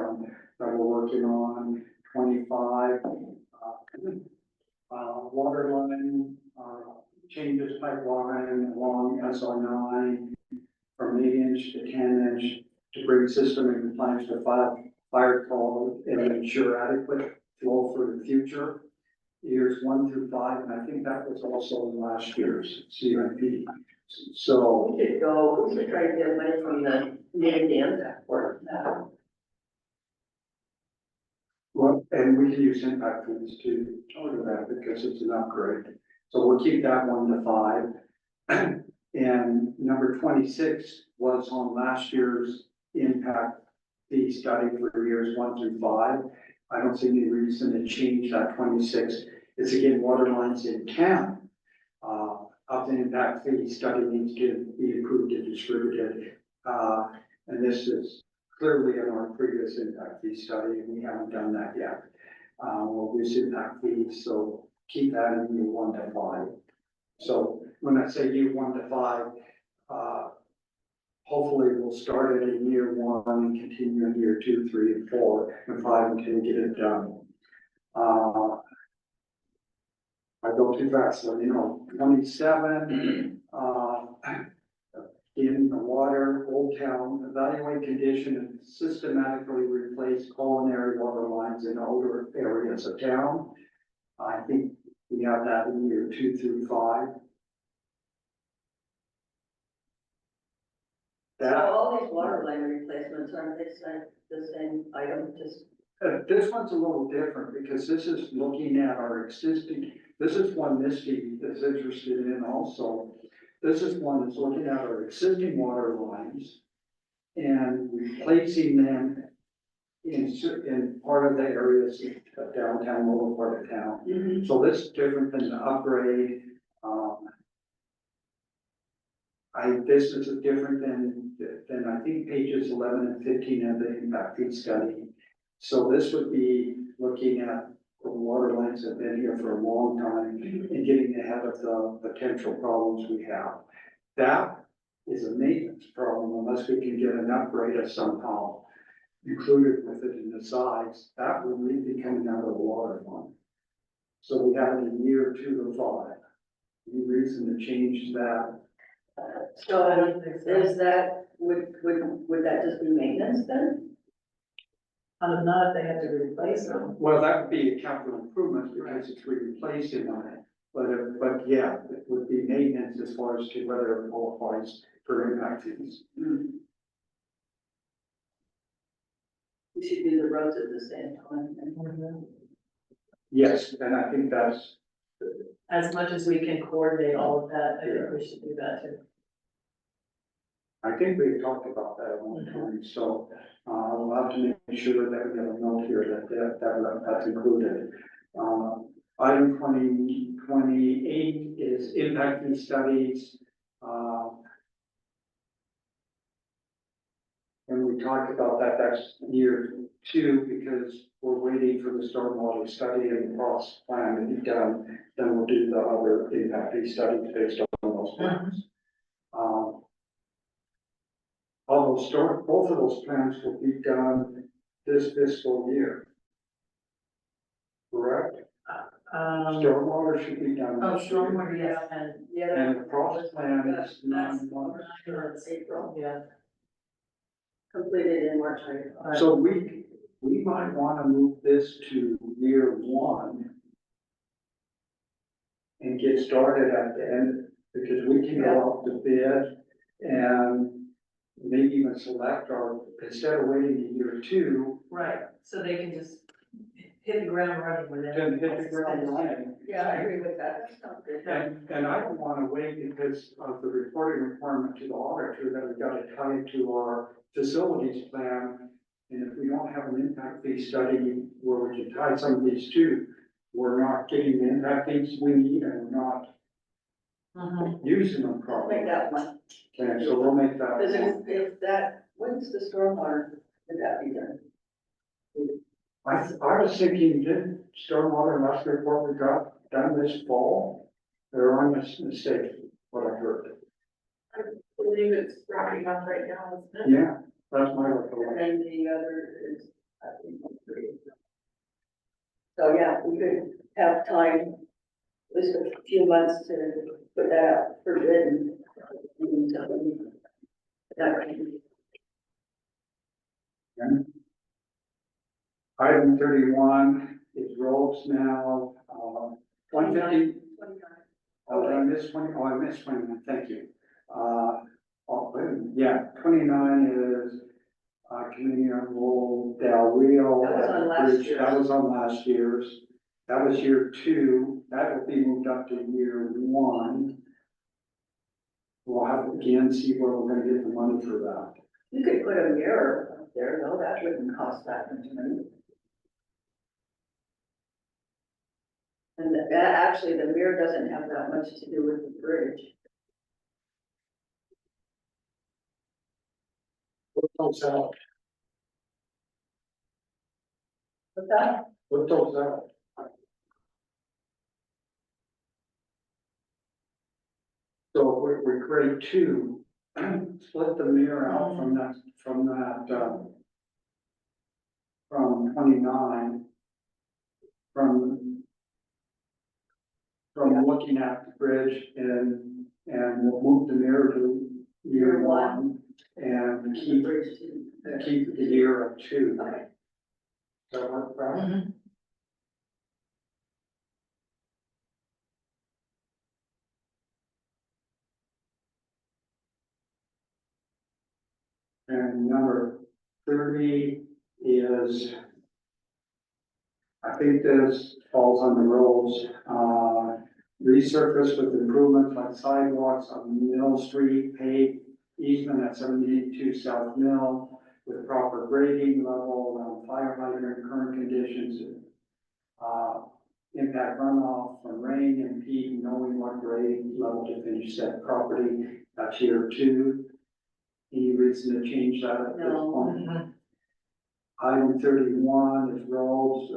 that we're working on. 25, water line, changes pipeline along SR9 from 8-inch to 10-inch to bring system in compliance with fire code and ensure adequate flow for the future. Years 1 through 5, and I think that was also in last year's CIP. So, we should try to get money from the community impact for that. well, and we can use impact fees to order that because it's an upgrade. So we'll keep that 1 to 5. And number 26 was on last year's impact fee study for years 1 through 5. I don't see any reason to change that 26. It's again, water lines in town. Of the impact fee study needs to be approved and distributed. And this is clearly in our previous impact fee study, and we haven't done that yet. We'll use impact fees, so keep that in year 1 to 5. So when I say year 1 to 5, hopefully we'll start it in year 1 and continue in year 2, 3, and 4, and 5 until we get it done. I go too fast, so 27, in the water, Old Town, evaluate condition and systematically replace culinary water lines in older areas of town. I think we have that in year 2 through 5. So all these water line replacements, aren't they the same item, just? This one's a little different because this is looking at our existing, this is one Misty is interested in also. This is one that's looking at our existing water lines and replacing them in part of the areas of downtown, lower part of town. So this is different than the upgrade. This is different than I think pages 11 and 15 of the impact fee study. So this would be looking at the water lines that have been here for a long time and getting ahead of the potential problems we have. That is a maintenance problem unless we can get an upgrade of somehow included with it in the size. That would really be coming out of the water fund. So we have it in year 2 to 5. Any reason to change that? So I don't think so. is that, would that just be maintenance then? Not if they have to replace them. Well, that would be a capital improvement because it's replacing them. But yeah, it would be maintenance as far as to whether it qualifies for impact fees. We should do the roads at the same time. Yes, and I think that's, As much as we can coordinate all of that, I think we should do that too. I think we talked about that at one time, so, we'll have to make sure that we have a note here that's included. Item 28 is impact fee studies. And we talked about that, that's year 2, because we're waiting for the stormwater study and the cross plan to be done. Then we'll do the other impact fee studies based on those plans. Both of those plans will be done this fiscal year. Correct? Stormwater should be done. oh, this year. stormwater, yes, and, Yeah. And the process plan is That's 9 months. April, yeah. completed in March, I So we might wanna move this to year one. And get started at the end, because we can go out to bid and maybe even select our, instead of waiting to year two, Right, so they can just hit the ground running with it. then hit the ground running. Yeah, I agree with that, that sounds good. And I don't wanna wait because of the reporting requirement to the auditor that we've gotta tie it to our facilities plan. And if we don't have an impact fee study where we can tie some of these two, we're not getting the impact fees we need and we're not Mhm. using them Make properly. that one, Okay, so we'll make that because one. if that, when's the stormwater, would that be done? I was thinking, did stormwater last report we got done this fall? Or am I mistaken, what I heard? I believe it's wrapping up right now, isn't it? Yeah, that's my And recollection. then the other is, I think, 3. So, yeah, we could have time, at least a few months to put that out for bid and so that can be. Item 31 is roads now, 150. 29. Oh, did I miss 20? Oh, I missed 29, thank you. Wait a minute. Yeah, 29 is, committee on roll Del Rio. That was on last Bridge. year's. That was on last year's. That was year two, that will be moved up to year one. We'll have to again see where we're gonna get the money for that. You could put a mirror up there, though, that wouldn't cost that much money. And that, actually, the mirror doesn't have that much to do with the bridge. Put those out, But that, put those out. So we create two, split the mirror out from that, from 29. From looking at the bridge and we'll move the mirror to year one and the keep bridge too. the year of two. Okay, Does that work, Brad? Mhm. And number 30 is, I think this falls on the roads, resurface with improvements like sidewalks on Mill Street, paved easement at 782 South Mill with proper grading level around fire hydrant current conditions. Impact runoff from rain and peak, knowing what grade level to finish said property, that's year two. Any reason to change that at this No. point? Mhm. Item 31 is roads,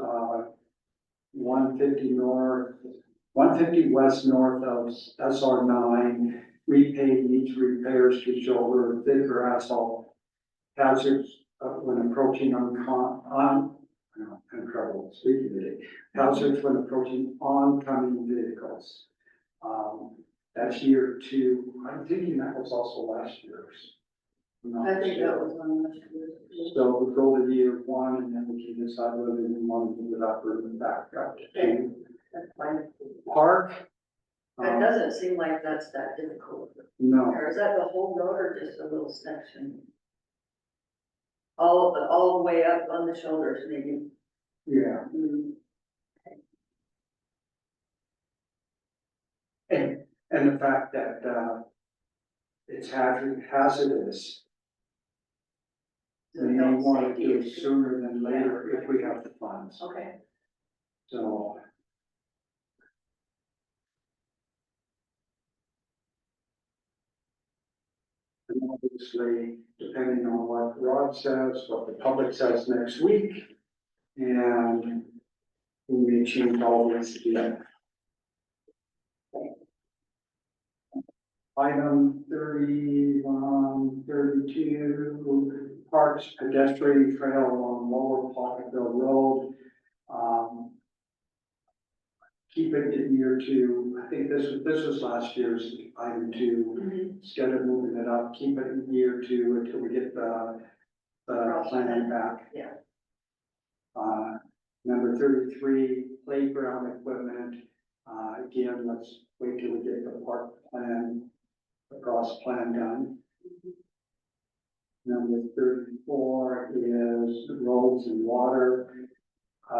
150 north, 150 west north of SR 9. Repave needs repairs to shoulder thicker asphalt. Hazards when approaching I'm trouble speaking today. Hazards when approaching oncoming vehicles. That's year two. I'm thinking that was also last year's. I think that was on last year's. So we'll go to year one and then we can decide whether we want to move it up or back up to two. That's fine. Park. It doesn't seem like that's that difficult. No, Or is that the whole road or just a little section? All the way up on the shoulders, maybe. yeah, Hmm. and the fact that, it's hazardous. We may Health, want to safety do it issue. sooner than later if we have the funds, Okay, so. And obviously, depending on what Rod says, what the public says next week, and we may change all this again. Item 31, 32, Parks pedestrian trail along Lower Pocketville Road. keep it in year two. I think this was last year's item two. Instead of moving it up, keep it in year two until we get the plan back. Yeah. Number 33, playground equipment. Again, let's wait till we get the park plan, across plan done. Number 34 is roads and water.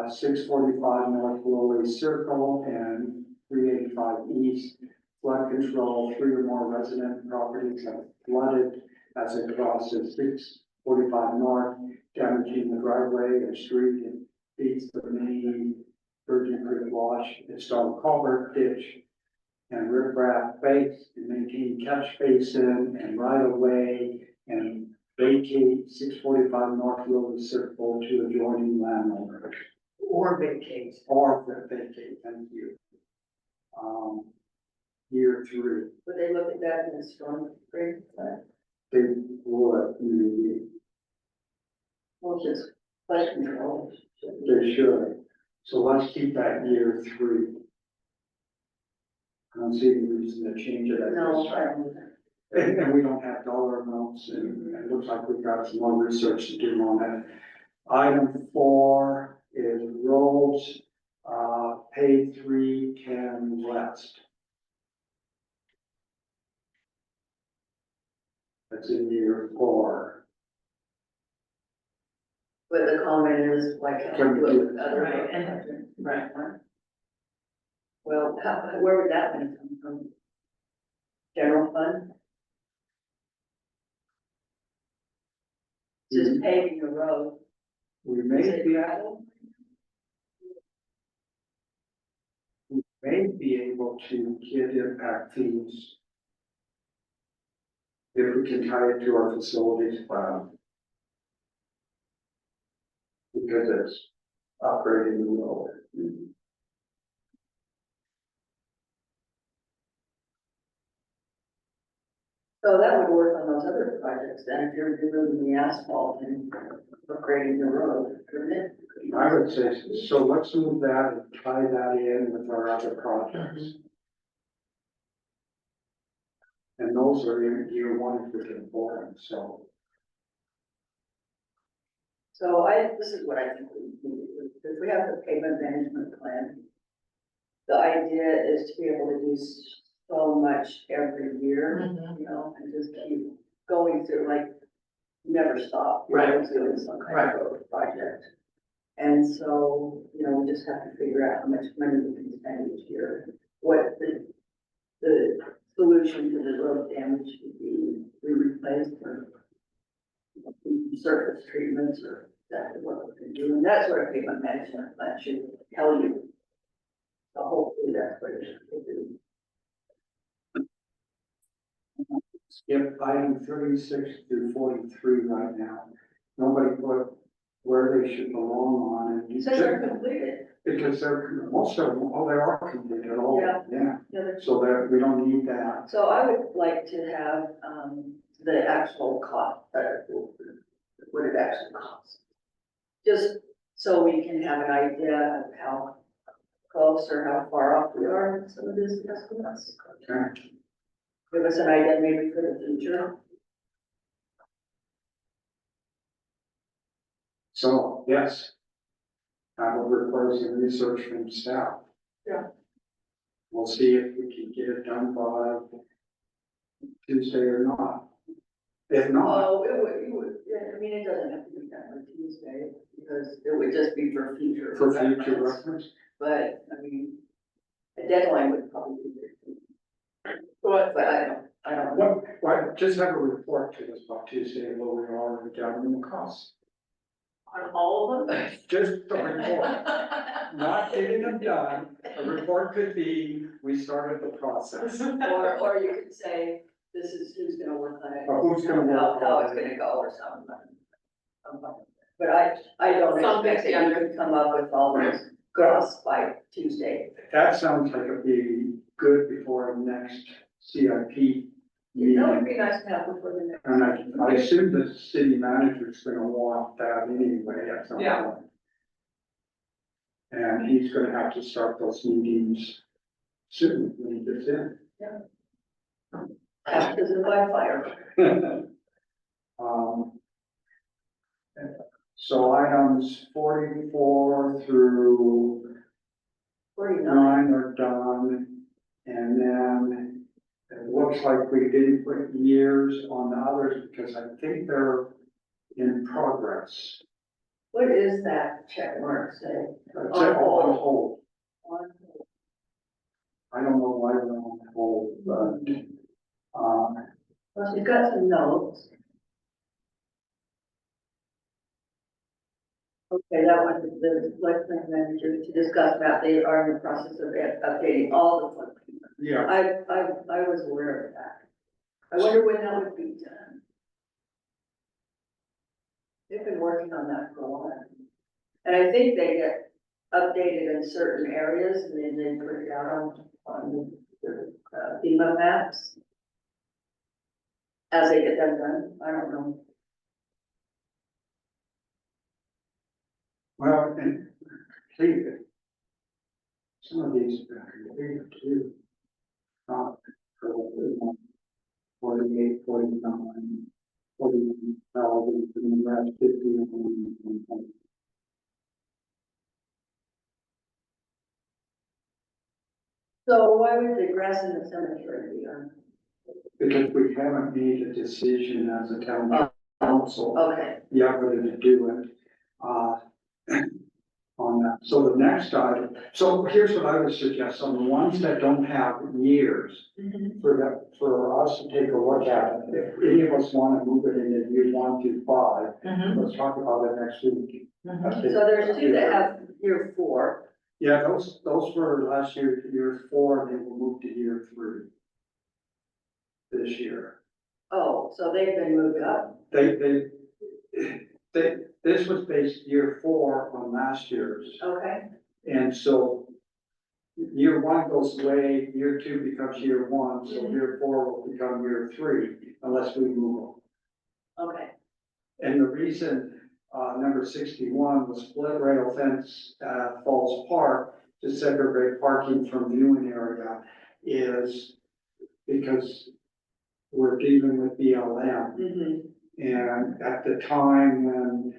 645 North Lowry Circle and 385 East. Flood control, 3 or more resident properties have flooded as it crosses 645 North, damaging the driveway or street and feeds the main Virgin Creek Wash. Install culvert, ditch, and riprap base, and maintain catch basin and right of way, and vacate 645 North Lowry Circle to adjoining landowners. Or vacate. Or vacate, thank you. Year 3, Would they look at that in a storm drain plan? they would, maybe, Well, just flood control. they should. So let's keep that year 3. I don't see any reason to change it at No, this I time. don't. And we don't have dollar amounts, and it looks like we've got some more research to do on that. Item 4 is roads, pay 310 west. That's in year 4. But the comment is, why can't we do it with other? Right, and- projects? Right. Well, where would that money come from? General fund? Just paving the road. We Is may it be, gravel? may be able to get impact fees if we can tie it to our facilities plan. Because it's upgrading the road. So that would work on those other projects, then if you're doing the asphalt and upgrading the road, couldn't it? I would say, so let's move that and tie that in with our other projects. And those are in year 1 if we can afford them, so. So this is what I think we need, because we have the pavement management plan. The idea is to be able to do so much every year, you know, and just keep going through, like, never stop. You're Right. always doing some kind of road project. And so, you know, we just have to figure out how much money we can spend each year, what the solution to the road damage would be, we replace or surface treatments or exactly what we can do, and that's what a pavement management plan should tell you. So hopefully that's what it should do. Skip item 36 through 43 right now. Nobody put where they should belong on it. Since they're completed, Because they're, most of them, oh, they are completed, all, Yeah. yeah. yeah, they're- So that, we don't need that. so I would like to have, the actual cost, what it actually costs. Just so we can have an idea of how close or how far off we are in some of these estimates. Okay. Give us an idea maybe for the future. So, yes. I will require some research from staff. Yeah. We'll see if we can get it done by Tuesday or not. If not, Oh, it would, yeah, I mean, it doesn't have to be done on Tuesday, because it would just be for future. for future reference. reference, But, I mean, a deadline would probably be there. What, But I don't know. what, just have a report to us about Tuesday, where we are with the government costs. on all of them? Just the report, not getting them done. A report could be, we started the process. Or you could say, this is who's gonna work on it. Or who's gonna work How on it's it. gonna go or something. But I don't Something expect that you could come up with all those costs by Tuesday. That sounds like it'd be good before the next CIP That would meeting. be nice to have before the next. And I assume the city manager's gonna want that anyway at some Yeah. point. And he's gonna have to start those meetings soon when he gets in. Baptism by fire. Um, So items 44 through 49. are done. And then it looks like we didn't put years on the others because I think they're in progress. What is that check mark say? It's all on hold. On- I don't know why they're on hold, but, Well, you've got some notes. Okay, that one, the floodplain manager to discuss that, they are in the process of updating all the floodplain. yeah, I was aware of that. I wonder when that would be done. They've been working on that for a while. And I think they get updated in certain areas and then they put it out on the FEMA maps. As they get them done, I don't know. well, and completed. Some of these are completed too. Not for 48, 49, 41,000, and the rest 50. So why would the grass in the cemetery be on? Because we haven't made a decision as a town council Okay, yet whether to do it, on that. So the next item, so here's what I would suggest, on the ones that don't have years, for us to take a look at it. If any of us want to move it into year 1 through 5, let's talk about it next week. so there's two that have year 4. Yeah, those were last year 4, and they will move to year 3 this year. Oh, so they've been moved up. This was based year 4 on last year's. Okay, And so year 1 goes away, year 2 becomes year 1, so year 4 will become year 3 unless we move them. okay. And the reason, number 61 was split rail fence, Falls Park to segregate parking from viewing area is because we're dealing with BLM. Mm-hmm. And at the time when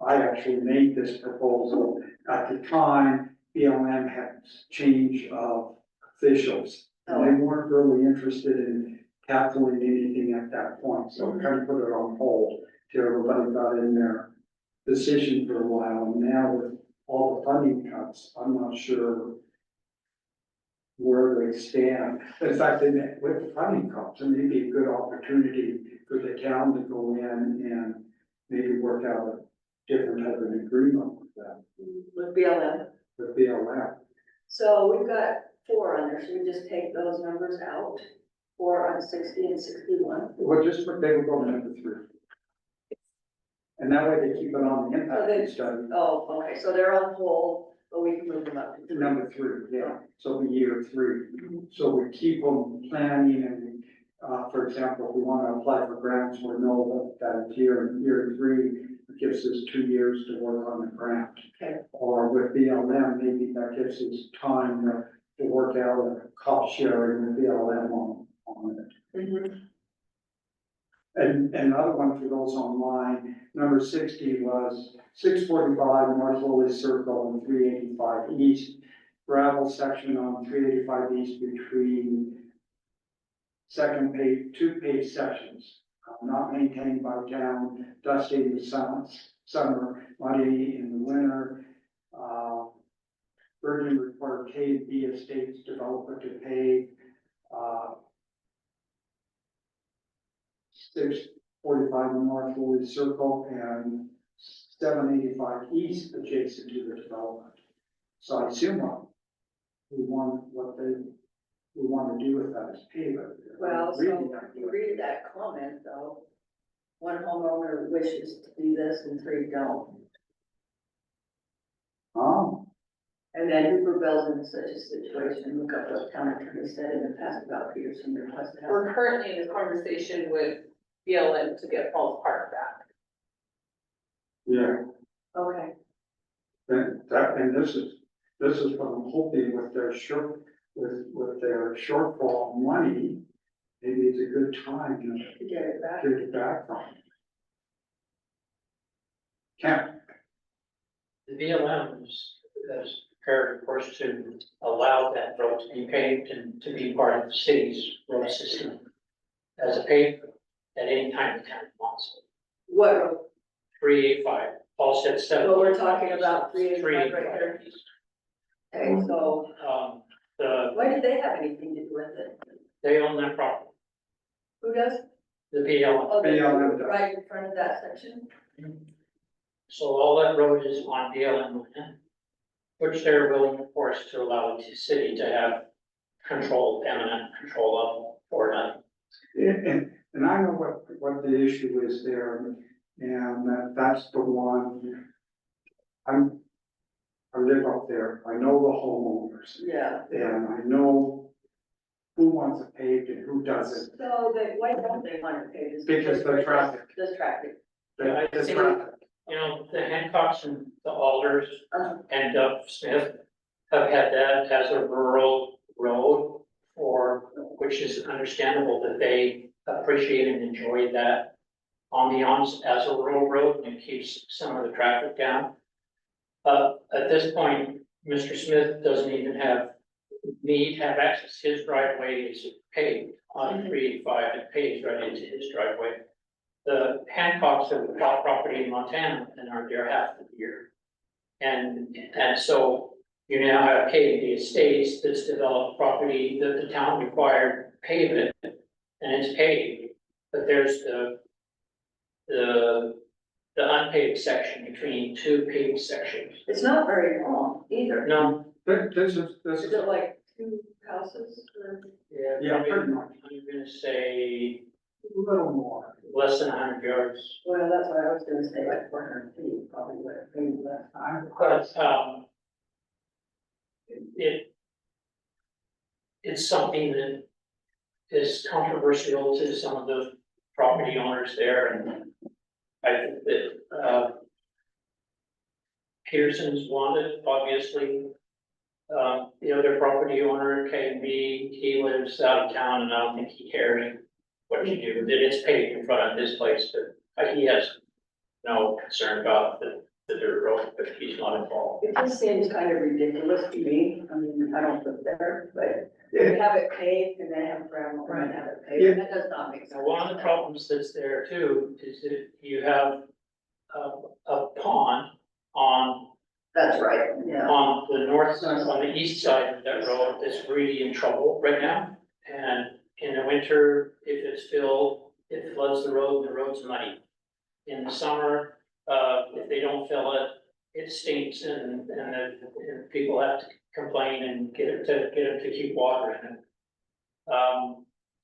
I actually made this proposal, at the time, BLM had change of officials. And they weren't really interested in tackling anything at that point, so we kind of put it on hold till everybody got in their decision for a while. And now with all the funding cuts, I'm not sure where they stand. In fact, with the funding cuts, it may be a good opportunity for the town to go in and maybe work out a different type of agreement with them, With BLM. with BLM. So we've got 4 on there, so we just take those numbers out, 4 on 60 and 61. Well, just what they were going number 3. And that way they keep it on the impact study, Oh, okay, so they're on hold, but we can move them up to 3. number 3, yeah, so the year 3. So we keep them planning and, for example, if we want to apply for grants, we know that year 3 gives us 2 years to work on the grant. Okay. Or with BLM, maybe that gives us time to work out a cost sharing with BLM on it. Mm-hmm. And another one for those online, number 60 was 645 North Lowly Circle and 385 East. Gravel section on 385 East between second page, 2 page sections. Not maintained by town, dusty in the summer, muddy in the winter. Virgin required K&B Estates developer to pay, 645 North Woolly Circle and 785 East adjacent to the development. So I assume we want to do with that is pay it. Well, so Really, if you read that comment though, 1 homeowner wishes to do this and 3 don't. Oh, And then Hooperville's in such a situation, look up what town attorney said in the past about Peterson requested. We're currently in a conversation with BLM to get Falls Park back. yeah. Okay, And this is what I'm hoping with their with their shortfall money, maybe it's a good time To get it back. to get it back from. Can't, The BLM has prepared, of course, to allow that road to be paved and to be part of the city's road system as a paved at any time the town wants. What road? 385, all said 7. Well, we're talking about 385 right here. Okay, so why do they have anything to do with it? They own that property, Who does? the BLM. Oh, they BLM does. right in front of that section? So all that road is on BLM land, which they're willing, of course, to allow the city to have control, eminent control of for that. and I know what the issue is there, and that's the one. I live up there, I know the homeowners, Yeah. and I know who wants it paved and who doesn't, So why don't they want to pay this? because the traffic, This traffic. Yeah, I the think- traffic. You know, the Hancocks and the Alders Uh-huh. and Doug Smith have had that as a rural road, for which is understandable that they appreciate and enjoy that ambiance as a rural road, and it keeps some of the traffic down. At this point, Mr. Smith doesn't even have access, his driveway is paved on 385, it pays right into his driveway. The Hancocks have bought property in Montana and are there half the year. And so you now have KD Estates that's developed property that the town required pave it, and it's paved. But there's the unpaved section between two paved sections. It's not very long either. No, This Is is, it like 2 houses or? yeah, pretty much, I'm gonna say a little more. less than 100 yards. Well, that's what I was gonna say, like 400 feet, probably would have been less. But, it's something that is controversial to some of the property owners there, and I think that, Pearson's wanted, obviously. The other property owner, KMB, he lives out of town, and I don't think he cares what you do, that it's paved in front of his place, but he has no concern about the dirt road, but he's not involved. It just seems kind of ridiculous to me. I mean, I don't live there, but you have it paved and then have gravel and then have it paved. That does not make sense. Now, one of the problems that's there too is that you have a pond on That's right, yeah. on the north, on the east side of that road that's really in trouble right now. And in the winter, if it's filled, it floods the road and the road's muddy. In the summer, if they don't fill it, it stinks and people have to complain and get it to keep water in it.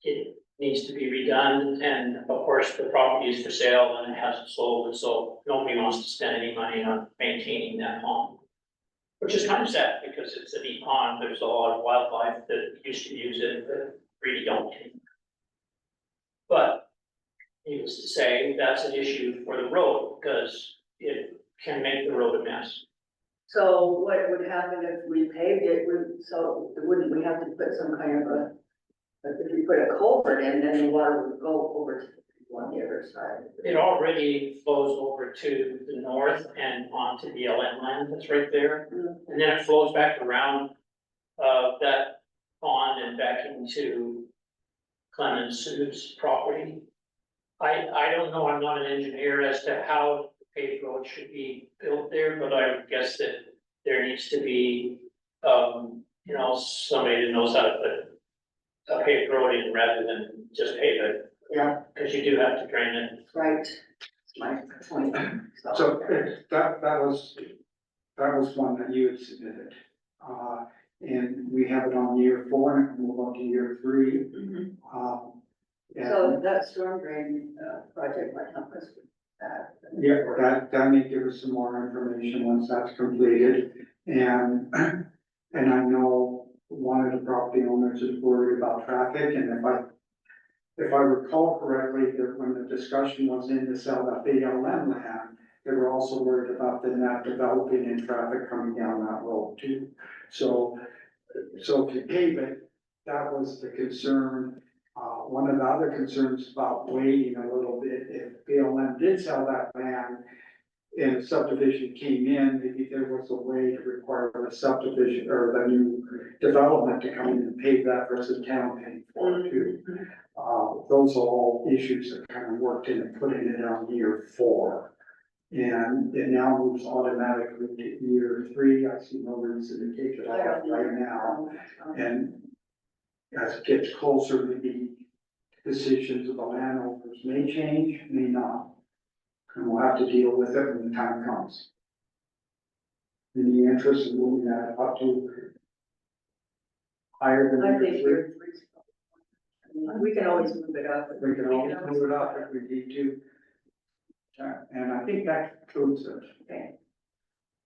It needs to be redone, and of course, the property is for sale and it hasn't sold, and so nobody wants to spend any money on maintaining that pond. Which is kind of sad, because it's a neat pond, there's a lot of wildlife that used to use it, that really don't anymore. But, needless to say, that's an issue for the road, because it can make the road a mess. So what would happen if we paved it, wouldn't we have to put some kind of if we put a culvert in, then the water would go over to the people on the other side? It already flows over to the north and onto the LM land that's right there. And then it flows back around, that pond and back into Clemens Sue's property. I don't know, I'm not an engineer as to how the paved road should be built there, but I would guess that there needs to be, somebody that knows how to put a paved road in rather than just pave it. Yeah. Because you do have to drain it. Right, that's my point. So that was one that you had submitted. And we have it on year 4 and we'll move on to year 3. Mhm. And So that storm drain, project might help us with that. yeah, that may give us some more information once that's completed. And I know one of the property owners is worried about traffic, and if I recall correctly, that when the discussion was in to sell that BLM land, they were also worried about them not developing and traffic coming down that road too. So if you pave it, that was the concern. One of the other concerns about waiting a little bit, if BLM did sell that land and subdivision came in, maybe there was a way to require the subdivision or the new development to come in and pave that versus town paying for it too. Those are all issues that kind of worked in and putting it on year 4. And it now moves automatically to year 3. I see no reason to take it I off don't right now. And as it gets closer, maybe decisions of the landowners may change, may not. And we'll have to deal with it when the time comes. In the interest of moving that up to higher than I think year 3. year 3's probably. I mean, we can always move it up. We can always move it up if we need to. And I think that concludes it. Okay.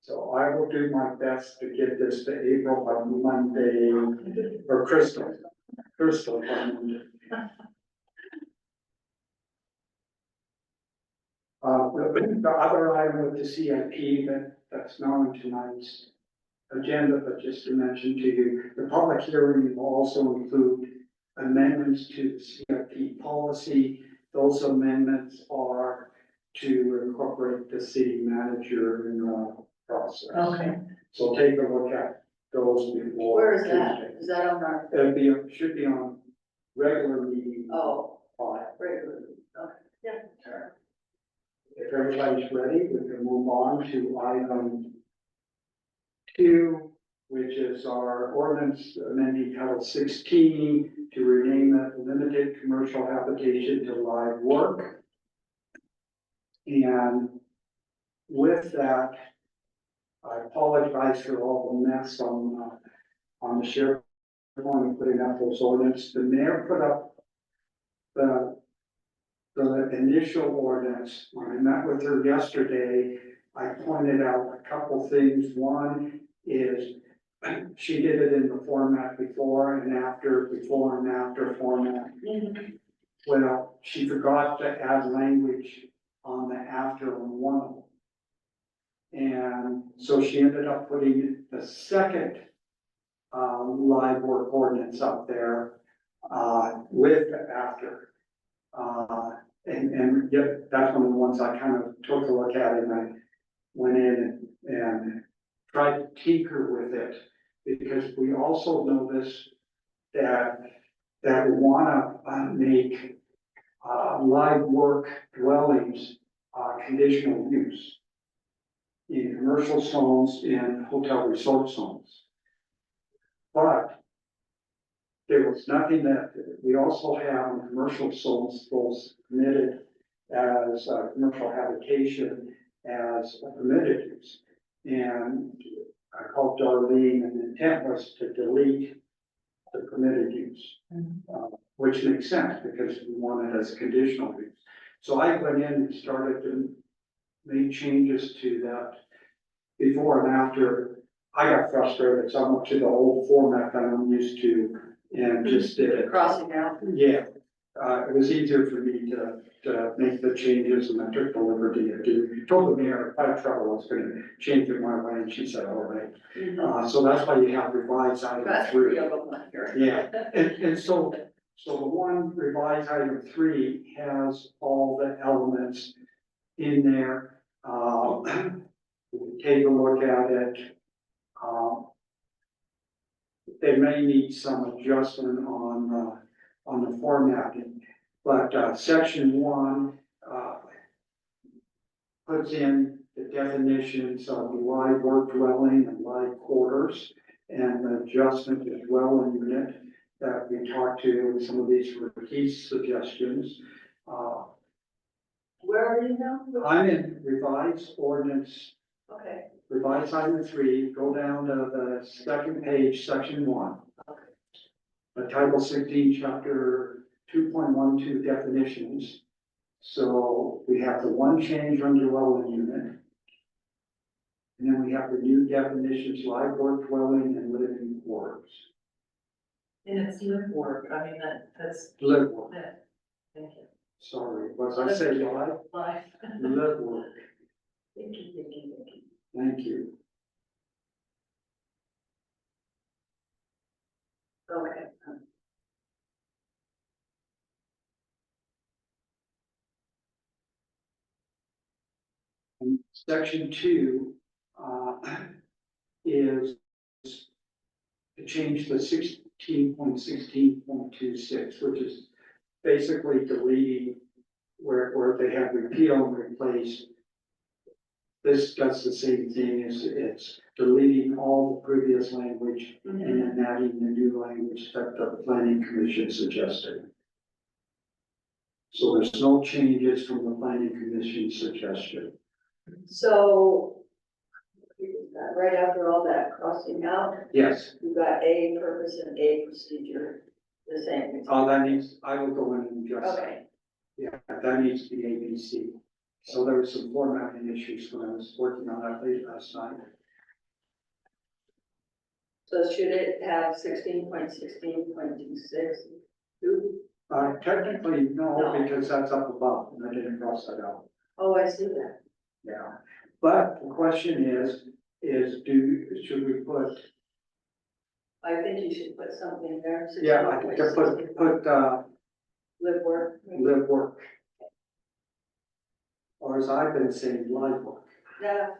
So I will do my best to get this to April by Monday, or Crystal by Monday. The other item with the CIP that's not on tonight's agenda, but just to mention to you, the public hearing will also include amendments to the CIP policy. Those amendments are to incorporate the city manager in the process. Okay. So take a look at those before. Where is that? Tuesday. Is that on our, Should be on regular meeting. oh, File. regular, okay. If everybody's ready, we can move on to item 2, which is our ordinance amending Title 16 to rename it limited commercial habitation to live work. And with that, I apologize for all the mess on the share point putting up those ordinance. The mayor put up the initial ordinance. When I met with her yesterday, I pointed out a couple things. One is she did it in the format before and after format. Well, she forgot to add language on the after on one of them. And so she ended up putting the second live work ordinance up there with the after. And yet that's one of the ones I kind of took a look at and I went in and tried to tinker with it. Because we also noticed that we wanna make live work dwellings conditional use in commercial zones and hotel resort zones. But there was nothing that, we also have in commercial zones, those permitted as commercial habitation as a permitted use. And I called Darlene and the intent was to delete the permitted use. Which makes sense because we want it as a conditional use. So I went in and started to make changes to that before and after. I got frustrated, so I went to the old format that I'm used to and just did it. Crossing out. Yeah, it was easier for me to make the changes and I took the liberty of doing, told the mayor if I had trouble, I was gonna change it my way and she said, all right. So that's why you have revised item That's 3. real, I'm not here. Yeah, and so the one revised item 3 has all the elements in there. Take a look at it. They may need some adjustment on the formatting, but section 1 puts in the definitions of live work dwelling and live quarters and the adjustment as well in unit that we talked to. Some of these were Keith's suggestions. Where are you now? I'm in revised ordinance, Okay, revised item 3, go down to the second page, section 1. The Title 16, chapter 2.12 definitions. So we have the one change on dwelling unit. And then we have the new definitions, live work dwelling and living quarters. And it's live work, I mean, that's, Live work, yeah, thank you. sorry, was I say live? Life. Live work. Thank you, thank you, thank you. Thank you. Okay. Section 2, is to change the 16.16.26, which is basically deleting where they have repeal and replace. This does the same thing, as it's deleting all the previous language and then adding the new language that the planning commission suggested. So there's no changes from the planning commission suggestion. So, right after all that crossing out, Yes, you got a purpose and a procedure, the same. that needs, I will go in and adjust. that. Okay, Yeah, that needs to be ABC. So there were some formatting issues when I was working on that late last night. so should it have 16.16.26? Technically, no, No. because that's up above, and I didn't cross that out. Oh, I see that. Yeah, but the question should we put, I think you should put something there. yeah, I think I put, Live work. live work. Or as I've been saying, live work. Yeah,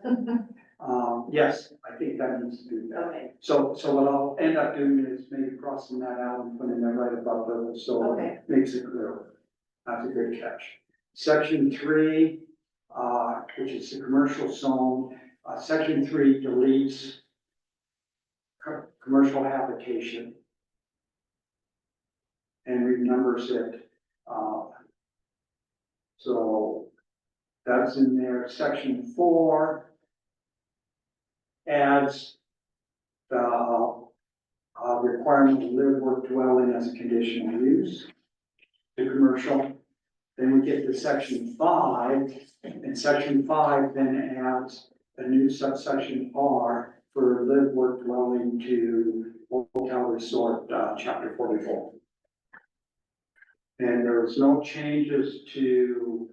Yes, I think that needs to be there. okay, So what I'll end up doing is maybe crossing that out and putting that right above it, so Okay. it makes it clear. That's a good catch. Section 3, which is the commercial zone, section 3 deletes commercial habitation and renumbers it. So that's in there. Section 4 adds the requirement to live, work, dwelling as a conditional use to commercial. Then we get to section 5, and section 5 then adds a new subsection R for live, work, dwelling to hotel resort, chapter 44. And there was no changes to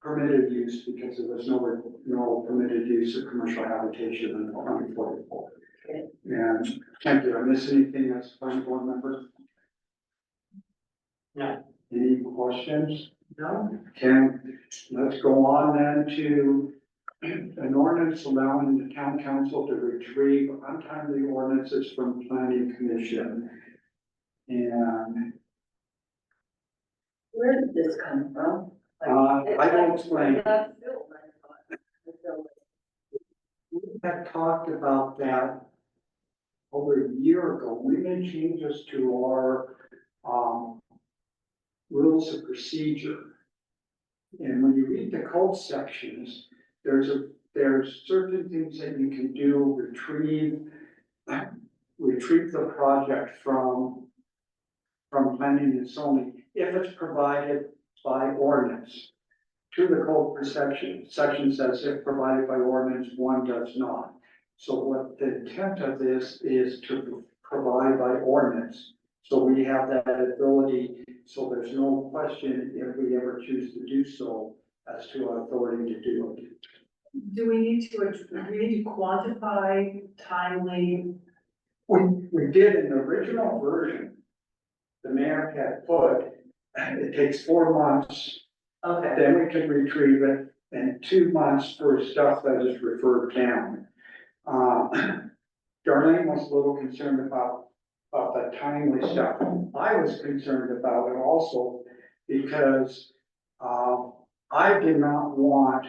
permitted use because there was no permitted use of commercial habitation in 144. Okay. And did I miss anything that's planning board members? No. Any questions? no, Can, let's go on then to an ordinance allowing the town council to retrieve untimely ordinances from planning commission. And, where did this come from? I will explain. We had talked about that over a year ago. We made changes to our, rules of procedure. And when you read the code sections, there's certain things that you can do, retrieve the project from planning and zoning, if it's provided by ordinance. To the code per section says if provided by ordinance, one does not. So what the intent of this is to provide by ordinance. So we have that ability, so there's no question if we ever choose to do so as to our authority to do it. Do we need to quantify timely? We did in the original version, the mayor had put, it takes 4 months, Okay, then we can retrieve it, and 2 months for stuff that is referred down. Darlene was a little concerned about the timely stuff. I was concerned about it also because, I did not want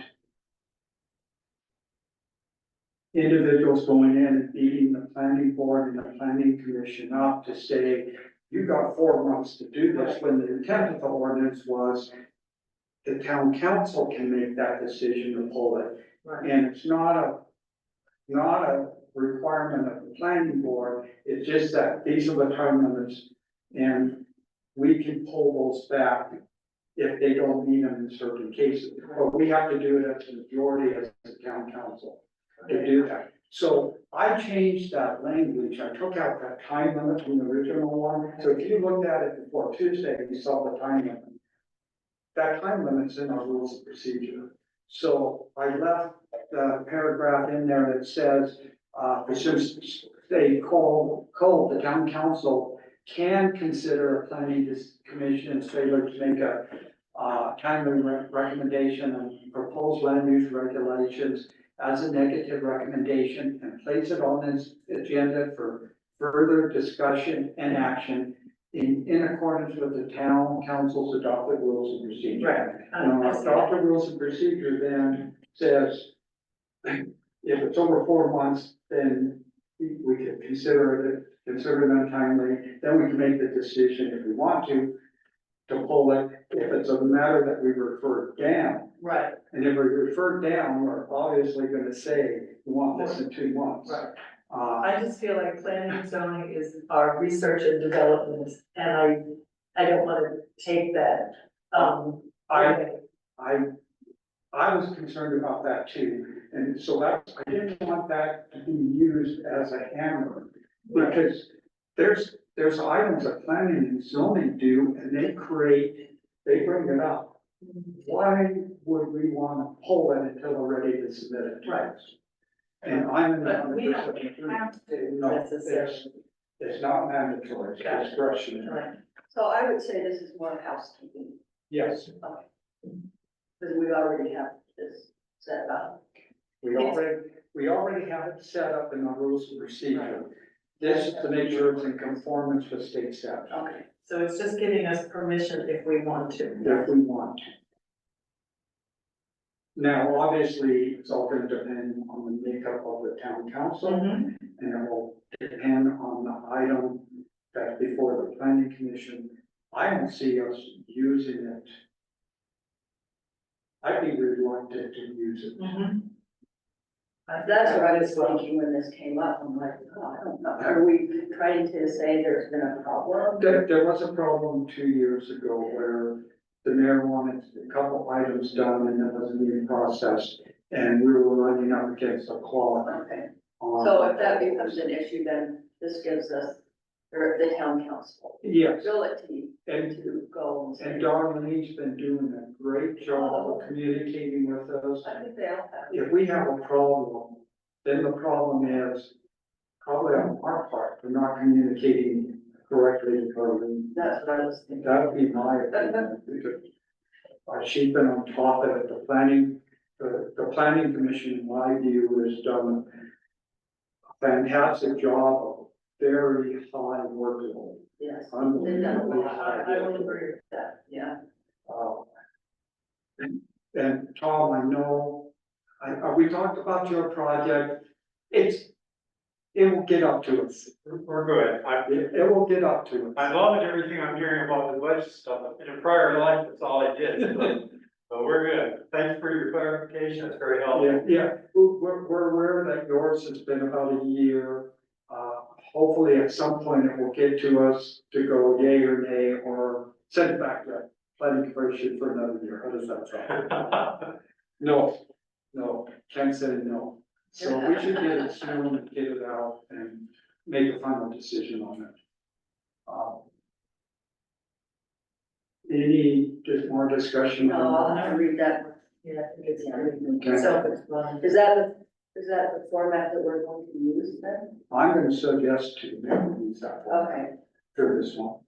individuals going in and beating the planning board and the planning commission up to say, you got 4 months to do this, when the intent of the ordinance was the town council can make that decision to pull it. right, And it's not a requirement of the planning board, it's just that these are the time limits. And we can pull those back if they don't meet them in certain cases. But we have to do it as a majority as the town council to do that. So I changed that language, I took out that time limit from the original one. So if you looked at it before Tuesday, you saw the time limit. that time limit's in our rules of procedure. So I left the paragraph in there that says, since they call the town council can consider a planning commission failure to make a timely recommendation on proposed land use regulations as a negative recommendation and place it on this agenda for further discussion and action in accordance with the town council's adopted rules and procedure. Right. Now, our adopted rules and procedure then says, if it's over 4 months, then we can consider them timely, then we can make the decision if we want to pull it. If it's a matter that we refer down, Right, and if we refer down, we're obviously gonna say, we want this in 2 months. right. Uh, I just feel like planning and zoning is our research and development, and I don't wanna take that, I was concerned about that too, and so I didn't want that to be used as a hammer. Because there's items that planning and zoning do, and they bring it up. Why would we wanna pull it until we're ready to submit it? to Right. us? And I'm in the But we don't 100% have to No, necessarily. it's not mandatory, it's Got it. discretionary. Right. So I would say this is more housekeeping, Yes, because we already have this set up. we already have it set up in our rules and procedure. This is to make sure it's in conformance with state statute, Okay. So it's just giving us permission if we want to. if we want to. Now, obviously, it's all gonna depend on the makeup of the town council, Mhm. and it will depend on the item that's before the planning commission. I don't see us using it. I'd be reluctant to use it. Mhm. I think That's what I that was as well. thinking when this came up. I'm like, oh, I don't know. Are we trying to say there's been a problem? There was a problem 2 years ago where the mayor wanted a couple items done and it wasn't even processed. And we were running up against a clock. Okay. on- So if that becomes an issue, then this gives us, or the town council, Yes, ability and to go and say. And Darlene's been doing a great job of communicating with us. I think they all have. If we have a problem, then the problem is probably on our part, for not communicating correctly to Darlene. That's what I was thinking. That would be my opinion, because she's been on top of it. The planning commission, in my view, has done a fantastic job of very high workload. Yes. They've Unbelievably done a lot. high I will workload. agree with that, yeah. And Tom, I know, we talked about your project, it will get up to us, We're good. it will get up to us. I love everything I'm hearing about the budget stuff. In a prior life, that's all I did. So we're good. Thanks for your clarification. That's very helpful. Yeah, we're aware that yours has been about a year. Hopefully at some point it will get to us to go yay or nay, or send it back to planning commission for another year. How does that sound? No, Ken said no. So we should get it soon, and get it out and make a final decision on it. Just more discussion No, I'll on have to read that. Yeah, I think it's Okay. self-explanatory. Is that the format that we're going to use then? I'm gonna suggest to use that one Okay. for this one,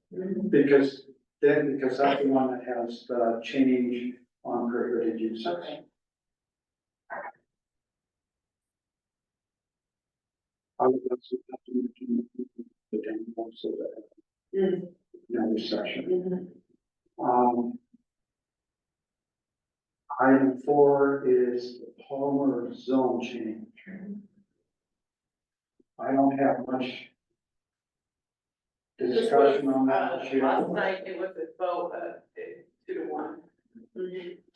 because that's the one that has the change on prohibited uses. Okay. I would also have to mention the town council that, another section. Item 4 is the Palmer zone change. I don't have much This discussion was, on that issue. last night, it was a vote, 2-1.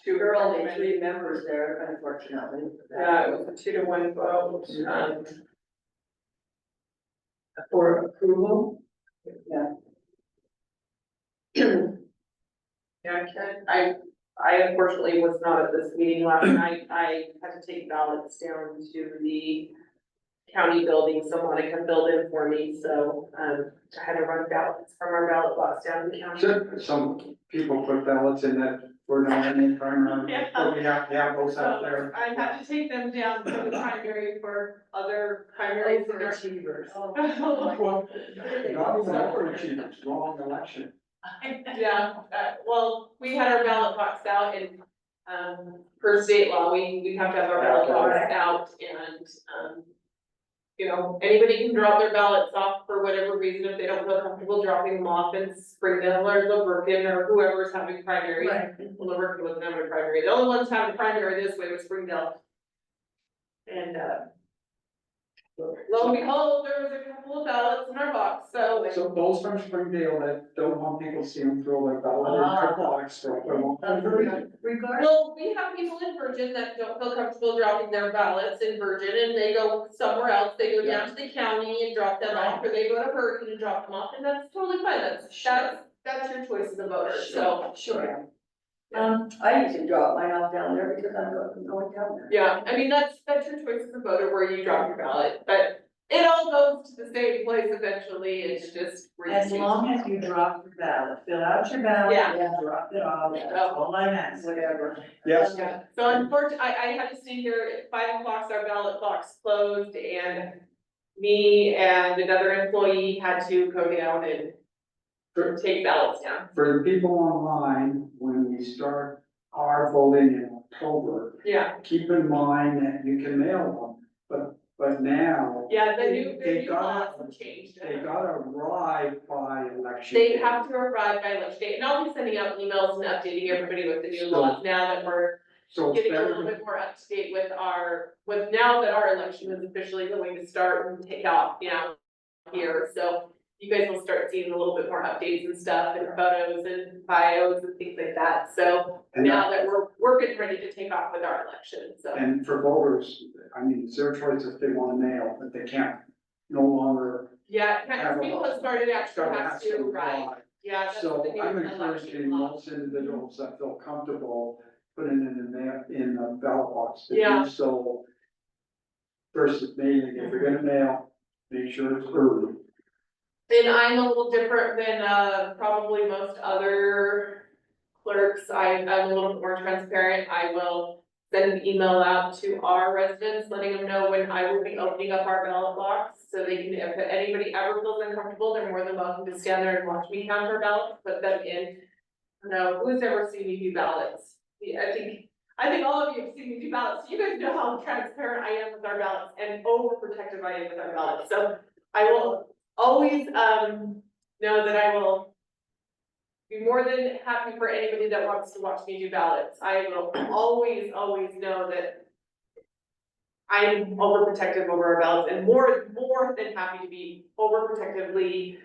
Two There are only 3 members there, unfortunately. Yeah, it was a 2-1 vote, For approval? Yeah. yeah, I unfortunately was not at this meeting last night, I had to take ballots down to the county building, so Monica filled in for me, so, I had to run ballots from our ballot box down to the county. Some people put ballots in that we're not in primary, Yeah. but we have to have those out So there. I had to take them down to the primary for other primaries in our. Overachievers. Oh, Well, not even overachievers, wrong election. Yeah, well, we had our ballot box out and, per state law, we have to have our ballot box out and, you know, anybody can drop their ballots off for whatever reason, if they don't feel comfortable dropping them off in Springdale or Liverpool or whoever's having primary. Right. Well, Liverpool wasn't having a primary, the only ones having a primary this way was Springdale. And, lo and behold, there was a couple of ballots in our box, so. So those from Springdale that don't want people to see them throw their ballot in their box, throw them on. Regardless, Well, we have people in Virgin that don't feel comfortable dropping their ballots in Virgin and they go somewhere else, they go down to the county and drop them off, or they go to Hurricane and drop them off, and that's totally fine, that's your choice as a voter, so. Sure, um, I usually drop mine off down there because I'm going down there. Yeah, I mean, that's your choice as a voter where you drop your ballot, but it all goes to the same place eventually, it's just. where you as choose. long as you drop your ballot, fill out your ballot, Yeah. and drop it off, that's all I'm asking. Whatever. Yes, Yeah, so unfortunately, I had to stay here at 5 o'clock, our ballot box closed, and me and another employee had to go down and take ballots down. for the people online, when we start our voting in October, Yeah, keep in mind that you can mail them, but now yeah, the They new got- laws have changed. they gotta arrive by election. They day. have to arrive by election day, and I'll be sending out emails and updating everybody with the new laws now that we're So it's getting a better little to bit more up to date with now that our election is officially going to start and take off, you know, here, so you guys will start seeing a little bit more updates and stuff, and photos and bios and things like that, so And now that we're getting ready to take off with our election, so. And for voters, I mean, it's their choice if they want to mail, but they can't no longer. Yeah, have a people have started actually has to, right, apply. yeah, that's So the new I'm election encouraging law. most individuals that feel comfortable putting it in the ballot box to Yeah. do so. Versus mailing, if you're gonna mail, make sure it's early. And I'm a little different than, probably most other clerks, I'm a little more transparent, I will send an email out to our residents, letting them know when I will be opening up our ballot box, so they can, if anybody ever feels uncomfortable, they're more than welcome to stand there and watch me count our ballots, put them in. No, who's ever seen me do ballots? Yeah, I think all of you have seen me do ballots, so you guys know how transparent I am with our ballots and overprotective I am with our ballots, so I will always, know that I will be more than happy for anybody that wants to watch me do ballots. I will always know that I'm overprotective over our ballots and more than happy to be overprotectively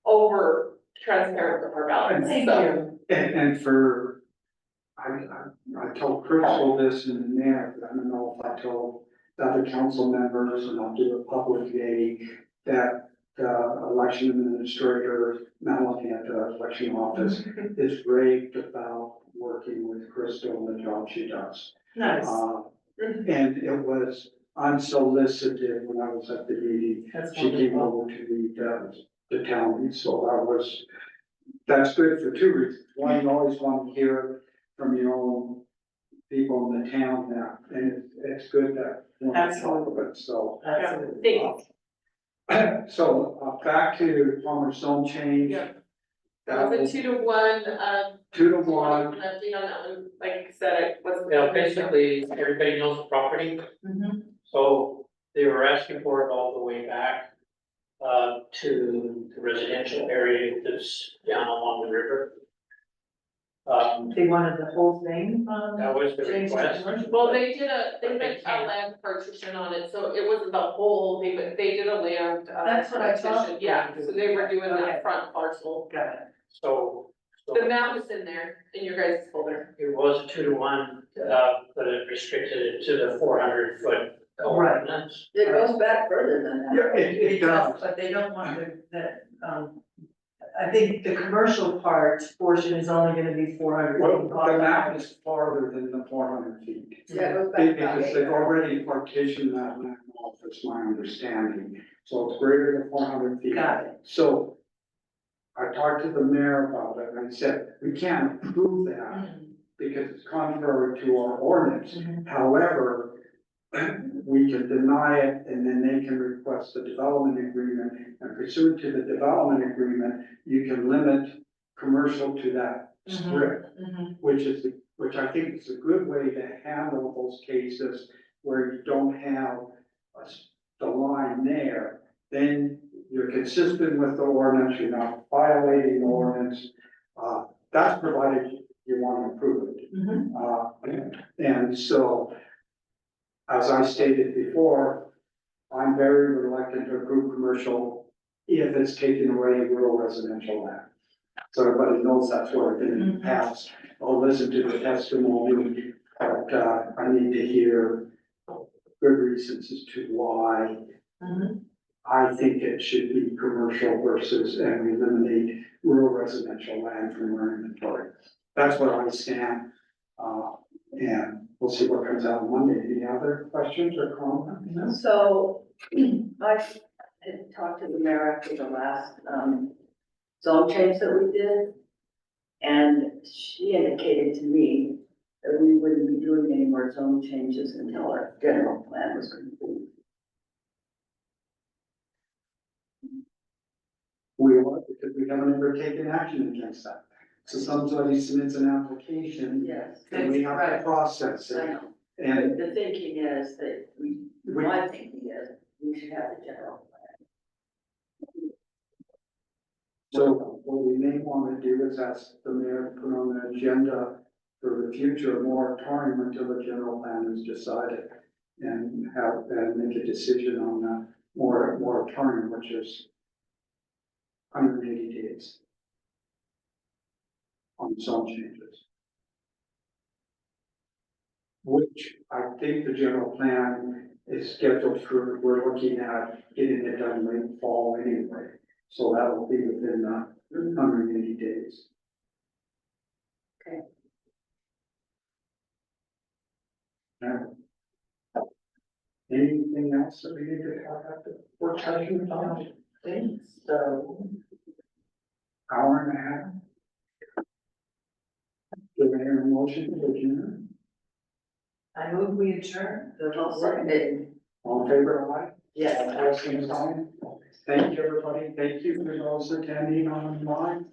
over transparent with our ballots, Thank so. you. And for, I told Crystal this in the mayor, but I don't know if I told the other council members, and I'll do it publicly, that the election administrator, Melanie at the election office, is raved about working with Crystal and the job she does. Nice. And it was unsolicited when I was at the meeting. That's She came wonderful. over to the town, so that's good for two reasons. One, you always want to hear from your own people in the town now, and it's good that. you want to talk about it, so. Absolutely. Thanks. So, back to Palmer Stone change. Yeah. That was a 2-to-1, 2 to an 1, update on that one, like I said, it wasn't. Well, basically, everybody knows the property, Mhm. so they were asking for it all the way back to the residential area that's down along the river. They wanted the whole thing, That was the changed to request. commercial. Well, they did a They can't. land partition on it, so it wasn't the whole thing, but they did a land. That's what I thought. partition. Yeah, so they were doing Okay. that front parcel. Got it. So The map is in there, in your guys' folder. it was a 2-to-1, but it restricted it to the 400-foot Right. ordinance. It goes back further than that. yeah, it does. But they don't want the, I think the commercial portion is only gonna be 400. Well, the map is farther than the 400 feet. Yeah, it goes back about Because they've 800. already partitioned that land off, that's my understanding, so it's greater than 400 feet. Got it. So I talked to the mayor about it, and I said, we can't approve that because it's contrary to our ordinance. Mhm. However, we can deny it, and then they can request a development agreement, and pursuant to the development agreement, you can limit commercial to that strip, Mhm. which I think is a good way to handle those cases where you don't have the line there. Then you're consistent with the ordinance, you're not violating the ordinance. That's provided you want to approve it. Mhm. And so, as I stated before, I'm very reluctant to approve commercial if it's taking away rural residential land. So everybody knows that's what I've been in the past. I'll listen to the testimony, but, I need to hear good reasons as to why Mhm. I think it should be commercial versus, and we eliminate rural residential land from our inventory. That's where I stand. And we'll see what comes out on Monday. Any other questions or comments? So I had talked to the mayor after the last, zone change that we did. And she indicated to me that we wouldn't be doing any more zone changes until our general plan was complete. We are, because we haven't ever taken action against that. So somebody submits an application Yes, and we have to Right. process I it. know. And The thinking is that we, my thinking is we should have the general plan. so what we may want to do is ask the mayor to put on the agenda for the future moratorium until the general plan is decided. And make a decision on the moratorium, which is 180 days. On zone changes. Which I think the general plan is scheduled for, we're looking at getting it done late fall anyway. So that will be within 180 days. Okay. Now, anything else that we need to talk about the work session about? Think so. Hour and a half? Do I hear a motion to adjourn? I move we adjourn. I'll second it. All in favor, aye? Yes. All same sign? Thank you, everybody. Thank you for those attending online.